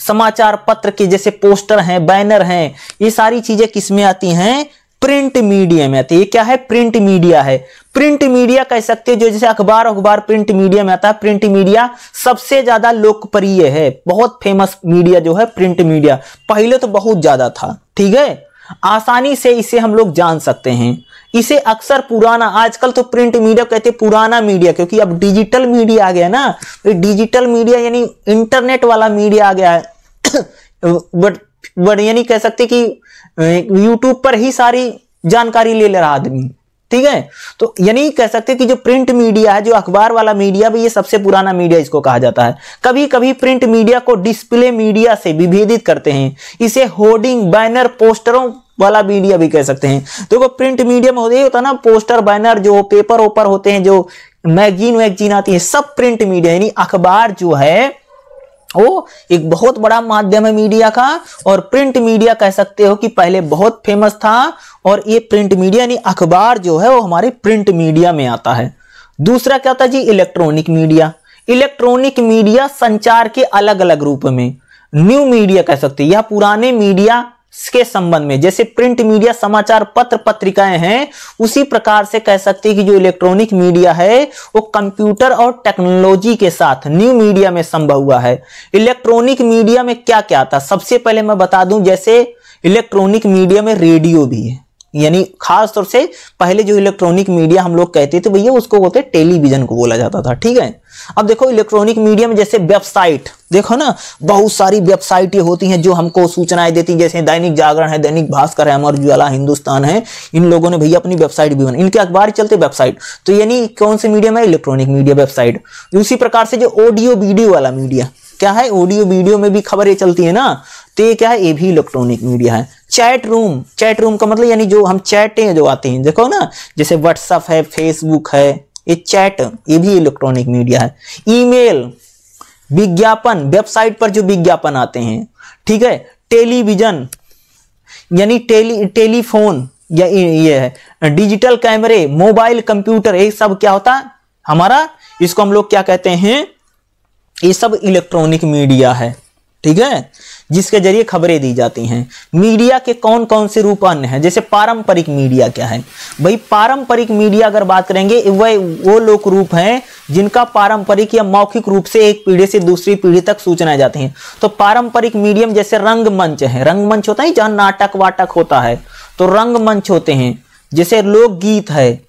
[SPEAKER 1] समाचार पत्र के जैसे पोस्टर हैं, बैनर हैं, ये सारी चीजें किसमें आती हैं? प्रिंट मीडिया में आती है। ये क्या है? प्रिंट मीडिया है। प्रिंट मीडिया कह सकते हो जो जैसे अखबार प्रिंट मीडिया में आता है। प्रिंट मीडिया सबसे ज्यादा लोकप्रिय है, बहुत फेमस मीडिया जो है प्रिंट मीडिया। पहले तो बहुत ज्यादा था, ठीक है, आसानी से इसे हम लोग जान सकते हैं। इसे अक्सर पुराना, आजकल तो प्रिंट मीडिया कहते हैं पुराना मीडिया, क्योंकि अब डिजिटल मीडिया आ गया ना। तो डिजिटल मीडिया यानी इंटरनेट वाला मीडिया आ गया है। बट यानी कह सकते कि यूट्यूब पर ही सारी जानकारी ले रहा आदमी, ठीक है। तो यानी कह सकते कि जो प्रिंट मीडिया है, जो अखबार वाला मीडिया भी, ये सबसे पुराना मीडिया इसको कहा जाता है। कभी कभी प्रिंट मीडिया को डिस्प्ले मीडिया से विभेदित करते हैं। इसे होर्डिंग, बैनर, पोस्टरों वाला मीडिया भी कह सकते हैं। देखो प्रिंट मीडिया में होता है ना, पोस्टर, बैनर, जो पेपर ओपर होते हैं, जो मैगजीन आती है, सब प्रिंट मीडिया। यानी अखबार जो है वो एक बहुत बड़ा माध्यम है मीडिया का। और प्रिंट मीडिया कह सकते हो कि पहले बहुत फेमस था। और ये प्रिंट मीडिया यानी अखबार जो है वो हमारे प्रिंट मीडिया में आता है। दूसरा क्या होता है जी? Electronic media. इलेक्ट्रॉनिक मीडिया संचार के अलग अलग रूप में, न्यू मीडिया कह सकते हैं। यह पुराने मीडिया के संबंध में, जैसे प्रिंट मीडिया समाचार पत्र पत्रिकाएं हैं, उसी प्रकार से कह सकते हैं कि जो इलेक्ट्रॉनिक मीडिया है वो कंप्यूटर और टेक्नोलॉजी के साथ न्यू मीडिया में संभव हुआ है। इलेक्ट्रॉनिक मीडिया में क्या क्या आता है? सबसे पहले मैं बता दूं, जैसे इलेक्ट्रॉनिक मीडिया में रेडियो भी है। यानी खास तौर से पहले जो इलेक्ट्रॉनिक मीडिया हम लोग कहते थे भैया, उसको बोलते टेलीविजन को बोला जाता था, ठीक है। अब देखो इलेक्ट्रॉनिक मीडिया में जैसे वेबसाइट, देखो ना बहुत सारी वेबसाइटें होती हैं जो हमको सूचनाएं देती हैं। जैसे दैनिक जागरण है, दैनिक भास्कर है, अमर उजाला, हिंदुस्तान है, इन लोगों ने भैया अपनी वेबसाइट भी बनाई, इनके अखबार चलते वेबसाइट। तो यानी कौन से मीडिया में? Electronic media, website. उसी प्रकार से जो ऑडियो वीडियो वाला मीडिया क्या है? ऑडियो वीडियो में भी खबरें चलती है ना, तो ये क्या है? ये भी इलेक्ट्रॉनिक मीडिया है। चैट रूम का मतलब यानी जो हम चैटें जो आती हैं, देखो ना, जैसे व्हाट्सएप है, फेसबुक है, ये चैट, ये भी इलेक्ट्रॉनिक मीडिया है। ईमेल, विज्ञापन, वेबसाइट पर जो विज्ञापन आते हैं, ठीक है। टेलीविजन यानी टेलीफोन, या ये है डिजिटल कैमरे, मोबाइल, कंप्यूटर, ये सब क्या होता है हमारा? इसको हम लोग क्या कहते हैं? ये सब इलेक्ट्रॉनिक मीडिया है, ठीक है, जिसके जरिए खबरें दी जाती हैं। मीडिया के कौन कौन से रूप अन्य हैं? जैसे पारंपरिक मीडिया क्या है भाई? पारंपरिक मीडिया अगर बात करेंगे, वह वो लोक रूप हैं जिनका पारंपरिक या मौखिक रूप से एक पीढ़ी से दूसरी पीढ़ी तक सूचनाएं जाती हैं। तो पारंपरिक मीडियम जैसे रंगमंच है, रंगमंच होता है जहां नाटक वाटक होता है, तो रंगमंच होते हैं। जैसे लोकगीत है,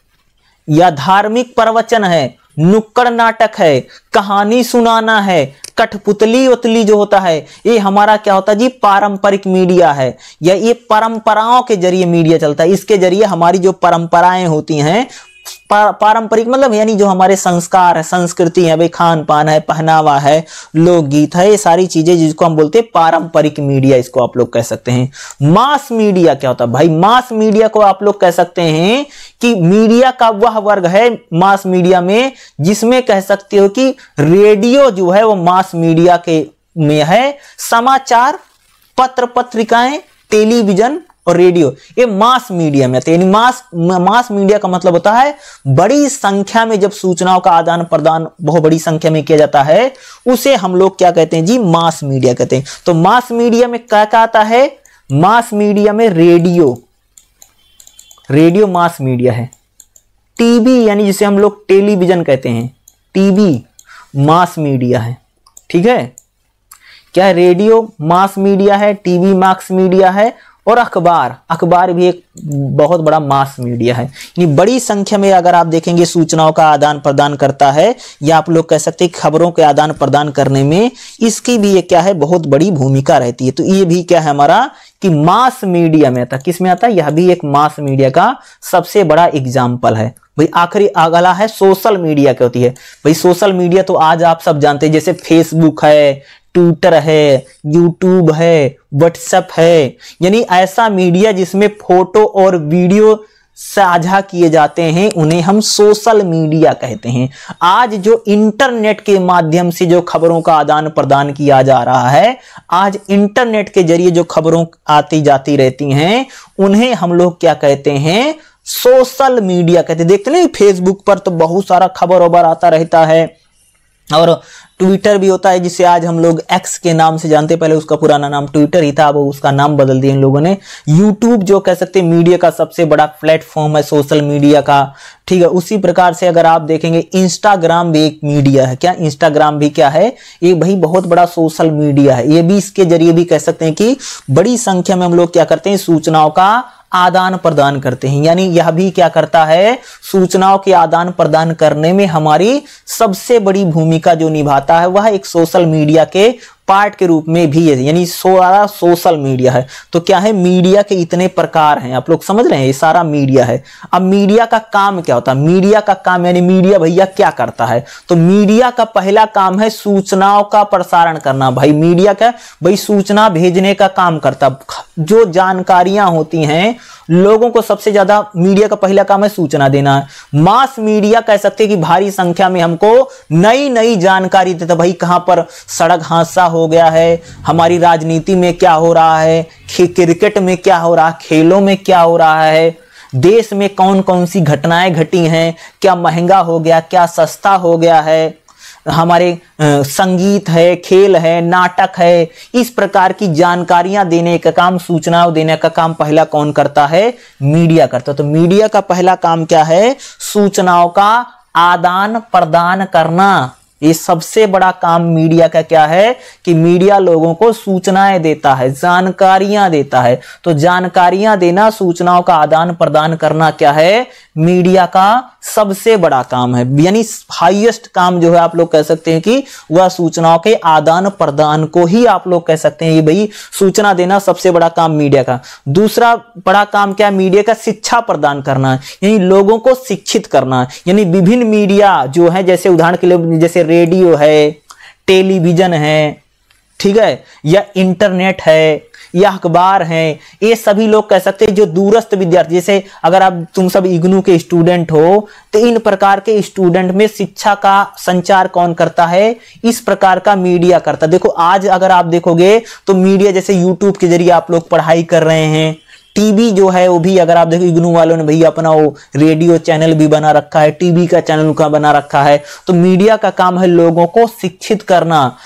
[SPEAKER 1] या धार्मिक प्रवचन है, नुक्कड़ नाटक है, कहानी सुनाना है, कठपुतली वतली जो होता है, ये हमारा क्या होता है जी? पारंपरिक मीडिया है। या ये परंपराओं के जरिए मीडिया चलता है। इसके जरिए हमारी जो परंपराएं होती हैं, पारंपरिक मतलब यानी जो हमारे संस्कार है, संस्कृति है, भाई खान पान है, पहनावा है, लोकगीत है, ये सारी चीजें जिसको हम बोलते हैं पारंपरिक मीडिया, इसको आप लोग कह सकते हैं। मास मीडिया क्या होता है भाई? मास मीडिया को आप लोग कह सकते हैं कि मीडिया का वह वर्ग है मास मीडिया में, जिसमें कह सकते हो कि रेडियो जो है वो मास मीडिया के में है। समाचार पत्र पत्रिकाएं, टेलीविजन और रेडियो, ये मास मीडिया में आते हैं। मास मीडिया का मतलब होता है बड़ी संख्या में जब सूचनाओं का आदान प्रदान बहुत बड़ी संख्या में किया जाता है, उसे हम लोग क्या कहते हैं जी? मास मीडिया कहते हैं। तो मास मीडिया में क्या क्या आता है? मास मीडिया में रेडियो मास मीडिया है। टीवी यानी जिसे हम लोग टेलीविजन कहते हैं, टीवी मास मीडिया है, ठीक है। क्या है? रेडियो मास मीडिया है, टीवी मास मीडिया है, और अखबार भी एक बहुत बड़ा मास मीडिया है। यानी बड़ी संख्या में अगर आप देखेंगे सूचनाओं का आदान प्रदान करता है, या आप लोग कह सकते हैं खबरों के आदान प्रदान करने में इसकी भी क्या है? बहुत बड़ी भूमिका रहती है। तो ये भी क्या है हमारा कि मास मीडिया में आता। किस में आता है? यह भी एक मास मीडिया का सबसे बड़ा एग्जाम्पल है। भाई आखिरी अगला है सोशल मीडिया क्या होती है। भाई सोशल मीडिया तो आज आप सब जानते हैं, जैसे फेसबुक है, ट्विटर है, यूट्यूब है, व्हाट्सएप है, यानी ऐसा मीडिया जिसमें फोटो और वीडियो साझा किए जाते हैं उन्हें हम सोशल मीडिया कहते हैं। आज जो इंटरनेट के माध्यम से जो खबरों का आदान प्रदान किया जा रहा है, आज इंटरनेट के जरिए जो खबरों आती जाती रहती हैं उन्हें हम लोग क्या कहते हैं, सोशल मीडिया कहते हैं। देखते नहीं फेसबुक पर तो बहुत सारा खबर वबर आता रहता है, और ट्विटर भी होता है जिसे आज हम लोग एक्स के नाम से जानते हैं, पहले उसका पुराना नाम ट्विटर ही था, अब उसका नाम बदल दिया इन लोगों ने। यूट्यूब जो कह सकते हैं मीडिया का सबसे बड़ा प्लेटफॉर्म है सोशल मीडिया का, ठीक है। उसी प्रकार से अगर आप देखेंगे इंस्टाग्राम भी एक मीडिया है। क्या इंस्टाग्राम भी क्या है, ये भाई बहुत बड़ा सोशल मीडिया है। ये भी इसके जरिए भी कह सकते हैं कि बड़ी संख्या में हम लोग क्या करते हैं, सूचनाओं का आदान प्रदान करते हैं। यानी यह भी क्या करता है, सूचनाओं के आदान प्रदान करने में हमारी सबसे बड़ी भूमिका जो निभाता है वह एक सोशल मीडिया के पार्ट के रूप में भी है, यानी सारा सोशल मीडिया है। तो क्या है, मीडिया के इतने प्रकार हैं, आप लोग समझ रहे हैं, ये सारा मीडिया है। अब मीडिया का काम क्या होता है, मीडिया का काम यानी मीडिया भैया क्या करता है, तो मीडिया का पहला काम है सूचनाओं का प्रसारण करना। भाई मीडिया क्या, भाई सूचना भेजने का काम करता। जो जानकारियां होती हैं लोगों को, सबसे ज्यादा मीडिया का पहला काम है सूचना देना। मास मीडिया कह सकते हैं कि भारी संख्या में हमको नई नई जानकारी देता। भाई कहां पर सड़क हादसा हो गया है, हमारी राजनीति में क्या हो रहा है, क्रिकेट में क्या हो रहा है, खेलों में क्या हो रहा है, देश में कौन कौन सी घटनाएं घटी हैं, क्या महंगा हो गया, क्या सस्ता हो गया है, हमारे संगीत है, खेल है, नाटक है, इस प्रकार की जानकारियां देने का काम, सूचनाओं देने का काम पहला कौन करता है, मीडिया करता है। तो मीडिया का पहला काम क्या है, सूचनाओं का आदान प्रदान करना। ये सबसे बड़ा काम मीडिया का क्या है कि मीडिया लोगों को सूचनाएं देता है, जानकारियां देता है। तो जानकारियां देना, सूचनाओं का आदान प्रदान करना क्या है, मीडिया का सबसे बड़ा काम है। यानी हाईएस्ट काम जो है आप लोग कह सकते हैं कि वह सूचनाओं के आदान प्रदान को ही आप लोग कह सकते हैं। ये भाई सूचना देना सबसे बड़ा काम मीडिया का। दूसरा बड़ा काम क्या है मीडिया का, शिक्षा प्रदान करना, यानी लोगों को शिक्षित करना। यानी विभिन्न मीडिया जो है, जैसे उदाहरण के लिए जैसे रेडियो है, टेलीविजन है, ठीक है, या इंटरनेट है, या अखबार हैं, ये सभी लोग कह सकते हैं जो दूरस्थ विद्यार्थी, जैसे अगर आप तुम सब इग्नू के स्टूडेंट हो तो इन प्रकार के स्टूडेंट में शिक्षा का संचार कौन करता है, इस प्रकार का मीडिया करता। देखो आज अगर आप देखोगे तो मीडिया जैसे यूट्यूब के जरिए आप लोग पढ़ाई कर रहे हैं, टीवी जो है वो भी अगर आप देखो इग्नू वालों ने भैया अपना वो रेडियो चैनल भी बना रखा है, टीवी का चैनल का बना रखा है। तो मीडिया का काम है लोगों को शिक्षित करना।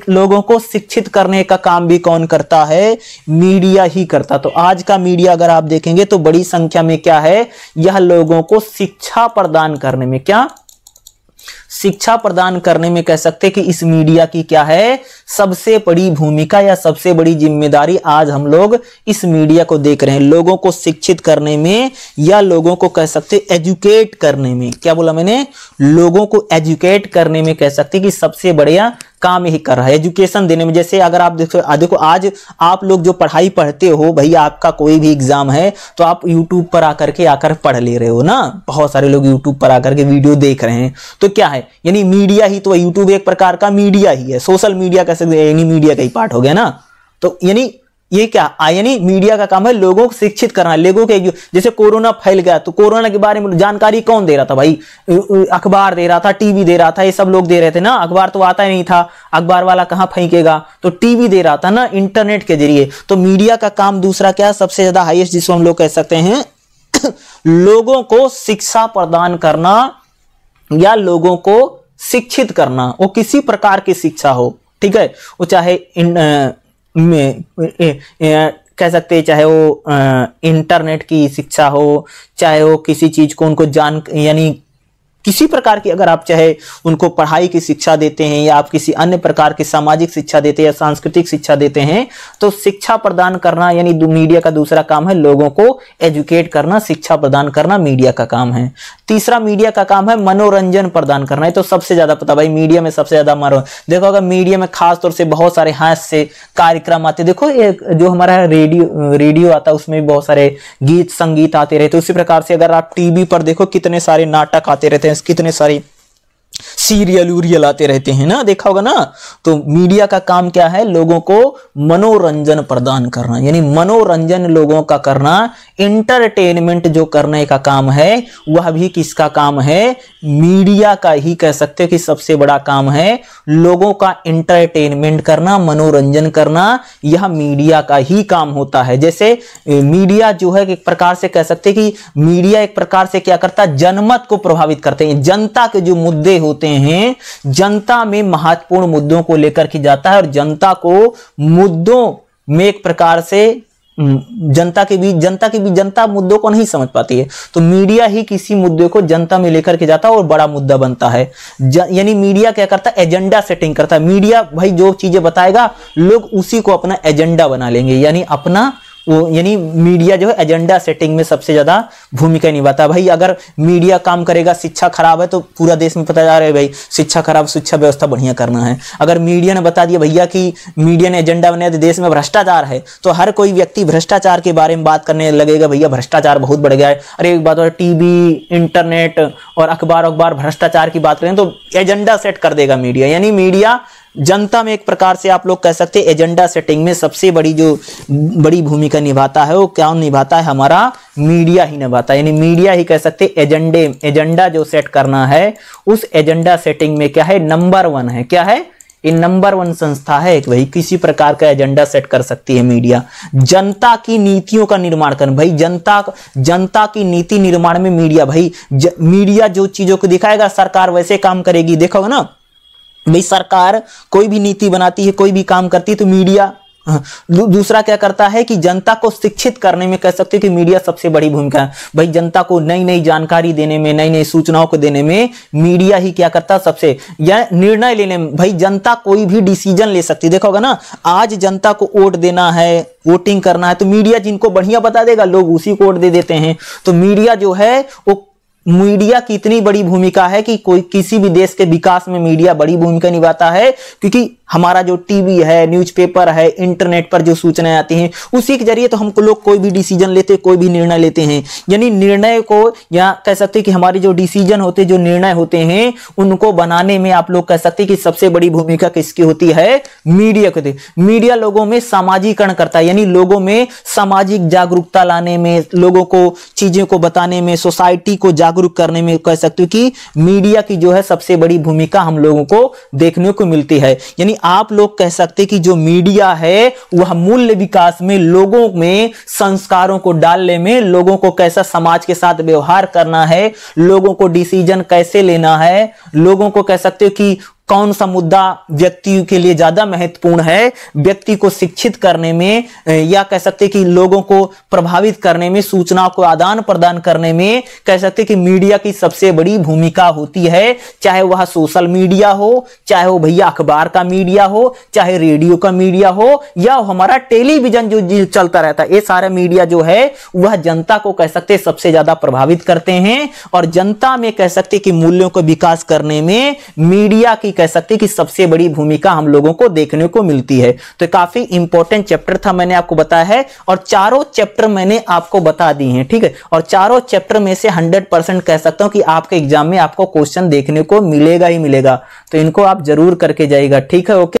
[SPEAKER 1] लोगों को शिक्षित करने का काम भी कौन करता है, मीडिया ही करता। तो आज का मीडिया अगर आप देखेंगे तो बड़ी संख्या में क्या है, यह लोगों को शिक्षा प्रदान करने में, क्या शिक्षा प्रदान करने में कह सकते हैं कि इस मीडिया की क्या है, सबसे बड़ी भूमिका या सबसे बड़ी जिम्मेदारी आज हम लोग इस मीडिया को देख रहे हैं। लोगों को शिक्षित करने में या लोगों को कह सकते एजुकेट करने में, क्या बोला मैंने, लोगों को एजुकेट करने में कह सकते कि सबसे बढ़िया काम ही कर रहा है, एजुकेशन देने में। जैसे अगर आप देखो आज आप लोग जो पढ़ाई पढ़ते हो, भैया आपका कोई भी एग्जाम है तो आप यूट्यूब पर आकर पढ़ ले रहे हो ना, बहुत सारे लोग यूट्यूब पर आकर के वीडियो देख रहे हैं। तो क्या है, यानी मीडिया ही तो, यूट्यूब एक प्रकार का मीडिया ही है, सोशल मीडिया कह सकते हैं, यानी मीडिया का ही पार्ट हो गया ना। तो यानी ये क्या, यानी मीडिया का काम है लोगों को शिक्षित करना। लोगों के जैसे कोरोना फैल गया तो कोरोना के बारे में जानकारी कौन दे रहा था, भाई अखबार दे रहा था, टीवी दे रहा था, ये सब लोग दे रहे थे ना। अखबार तो आता ही नहीं था, अखबार वाला कहां फेंकेगा, तो टीवी दे रहा था ना, इंटरनेट के जरिए। तो मीडिया का काम दूसरा क्या, सबसे ज्यादा हाईएस्ट जिसको हम लोग कह सकते हैं लोगों को शिक्षा प्रदान करना या लोगों को शिक्षित करना, वो किसी प्रकार की शिक्षा हो, ठीक है, वो चाहे कह सकते हैं चाहे वो इंटरनेट की शिक्षा हो, चाहे वो किसी चीज को उनको यानी किसी प्रकार की, अगर आप चाहे उनको पढ़ाई की शिक्षा देते हैं या आप किसी अन्य प्रकार की सामाजिक शिक्षा देते हैं या सांस्कृतिक शिक्षा देते हैं, तो शिक्षा प्रदान करना यानी मीडिया का दूसरा काम है लोगों को एजुकेट करना, शिक्षा प्रदान करना मीडिया का काम है। तीसरा मीडिया का काम है मनोरंजन प्रदान करना। ये तो सबसे ज्यादा पता, भाई मीडिया में सबसे ज्यादा देखो, अगर मीडिया में खास तौर से बहुत सारे हास्य कार्यक्रम आते, देखो एक जो हमारा रेडियो आता है उसमें भी बहुत सारे गीत संगीत आते रहते। उसी प्रकार से अगर आप टीवी पर देखो कितने सारे नाटक आते रहते हैं, कितने सारी सीरियल उरियल आते रहते हैं ना, देखा होगा ना। तो मीडिया का काम क्या है? लोगों को मनोरंजन प्रदान करना, यानी मनोरंजन लोगों का करना, इंटरटेनमेंट जो करने का काम है वह भी किसका काम है? मीडिया का ही कह सकते हो कि सबसे बड़ा काम है लोगों का इंटरटेनमेंट करना, मनोरंजन करना, यह मीडिया का ही काम होता है। जैसे मीडिया जो है एक प्रकार से कह सकते हैं कि मीडिया एक प्रकार से क्या करता है? जनमत को प्रभावित करते हैं। जनता के जो मुद्दे होते हैं, जनता में महत्वपूर्ण मुद्दों को लेकर के जाता है और जनता को मुद्दों में एक प्रकार से जनता मुद्दों को नहीं समझ पाती है, तो मीडिया ही किसी मुद्दे को जनता में लेकर के जाता है और बड़ा मुद्दा बनता है। यानी मीडिया क्या करता है? एजेंडा सेटिंग करता है। मीडिया भाई जो चीजें बताएगा लोग उसी को अपना एजेंडा बना लेंगे, यानी मीडिया जो है एजेंडा सेटिंग में सबसे ज्यादा भूमिका निभाता है। भाई अगर मीडिया काम करेगा, शिक्षा खराब है तो पूरा देश में पता जा रहा है भाई शिक्षा खराब, शिक्षा व्यवस्था बढ़िया करना है। अगर मीडिया ने बता दिया भैया कि मीडिया ने एजेंडा बनाया तो देश में भ्रष्टाचार है, तो हर कोई व्यक्ति भ्रष्टाचार के बारे में बात करने लगेगा, भैया भ्रष्टाचार बहुत बढ़ गया है। अरे एक बात और, टीवी, इंटरनेट और अखबार भ्रष्टाचार की बात करें तो एजेंडा सेट कर देगा मीडिया। यानी मीडिया जनता में एक प्रकार से आप लोग कह सकते हैं एजेंडा सेटिंग में सबसे बड़ी भूमिका निभाता है। वो क्या निभाता है? हमारा मीडिया ही निभाता है। यानी मीडिया ही कह सकते हैं एजेंडा जो सेट करना है, उस एजेंडा सेटिंग में क्या है? नंबर 1 है। क्या है? ये नंबर 1 संस्था है एक, भाई किसी प्रकार का एजेंडा सेट कर सकती है मीडिया। जनता की नीतियों का निर्माण करना, भाई जनता की नीति निर्माण में मीडिया, भाई मीडिया जो चीजों को दिखाएगा सरकार वैसे काम करेगी। देखोगे ना भाई, सरकार कोई भी नीति बनाती है, कोई भी काम करती है तो मीडिया दूसरा क्या करता है कि जनता को शिक्षित करने में कह सकते हैं कि मीडिया सबसे बड़ी भूमिका है। भाई जनता को नई नई जानकारी देने में, नई नई सूचनाओं को देने में मीडिया ही क्या करता है सबसे, या निर्णय लेने में। भाई जनता कोई भी डिसीजन ले सकती है। देखा होगा ना, आज जनता को वोट देना है, वोटिंग करना है, तो मीडिया जिनको बढ़िया बता देगा लोग उसी को वोट दे देते हैं। तो मीडिया जो है वो, मीडिया की इतनी बड़ी भूमिका है कि कोई किसी भी देश के विकास में मीडिया बड़ी भूमिका निभाता है, क्योंकि हमारा जो टीवी है, न्यूज़पेपर है, इंटरनेट पर जो सूचनाएं आती हैं उसी के जरिए तो हमको लोग कोई भी डिसीजन लेते, कोई भी निर्णय लेते हैं। यानी निर्णय को, या कह सकते हैं कि हमारे जो डिसीजन होते, जो निर्णय होते हैं उनको बनाने में आप लोग कह सकते हैं कि सबसे बड़ी भूमिका किसकी होती है? मीडिया की। मीडिया लोगों में सामाजिकरण करता है, यानी लोगों में सामाजिक जागरूकता लाने में, लोगों को चीजों को बताने में, सोसाइटी को जागरूक करने में कह सकते हो कि मीडिया की जो है सबसे बड़ी भूमिका हम लोगों को देखने को मिलती है। यानी आप लोग कह सकते कि जो मीडिया है वह मूल्य विकास में, लोगों में संस्कारों को डालने में, लोगों को कैसा समाज के साथ व्यवहार करना है, लोगों को डिसीजन कैसे लेना है, लोगों को कह सकते हो कि कौन सा मुद्दा व्यक्ति के लिए ज्यादा महत्वपूर्ण है, व्यक्ति को शिक्षित करने में, या कह सकते कि लोगों को प्रभावित करने में, सूचनाओं को आदान प्रदान करने में कह सकते कि मीडिया की सबसे बड़ी भूमिका होती है। चाहे वह सोशल मीडिया हो, चाहे वो भैया अखबार का मीडिया हो, चाहे रेडियो का मीडिया हो, या हमारा टेलीविजन जो चलता रहता है, ये सारा मीडिया जो है वह जनता को कह सकते सबसे ज्यादा प्रभावित करते हैं। और जनता में कह सकते कि मूल्यों को विकास करने में मीडिया की कह सकते कि सबसे बड़ी भूमिका हम लोगों को देखने को मिलती है। तो काफी इंपॉर्टेंट चैप्टर था, मैंने आपको बताया है, और चारों चैप्टर मैंने आपको बता दी हैं, ठीक है। और चारों चैप्टर में से 100% कह सकता हूं कि आपके एग्जाम में आपको क्वेश्चन देखने को मिलेगा ही मिलेगा, तो इनको आप जरूर करके जाइएगा, ठीक है। ओके।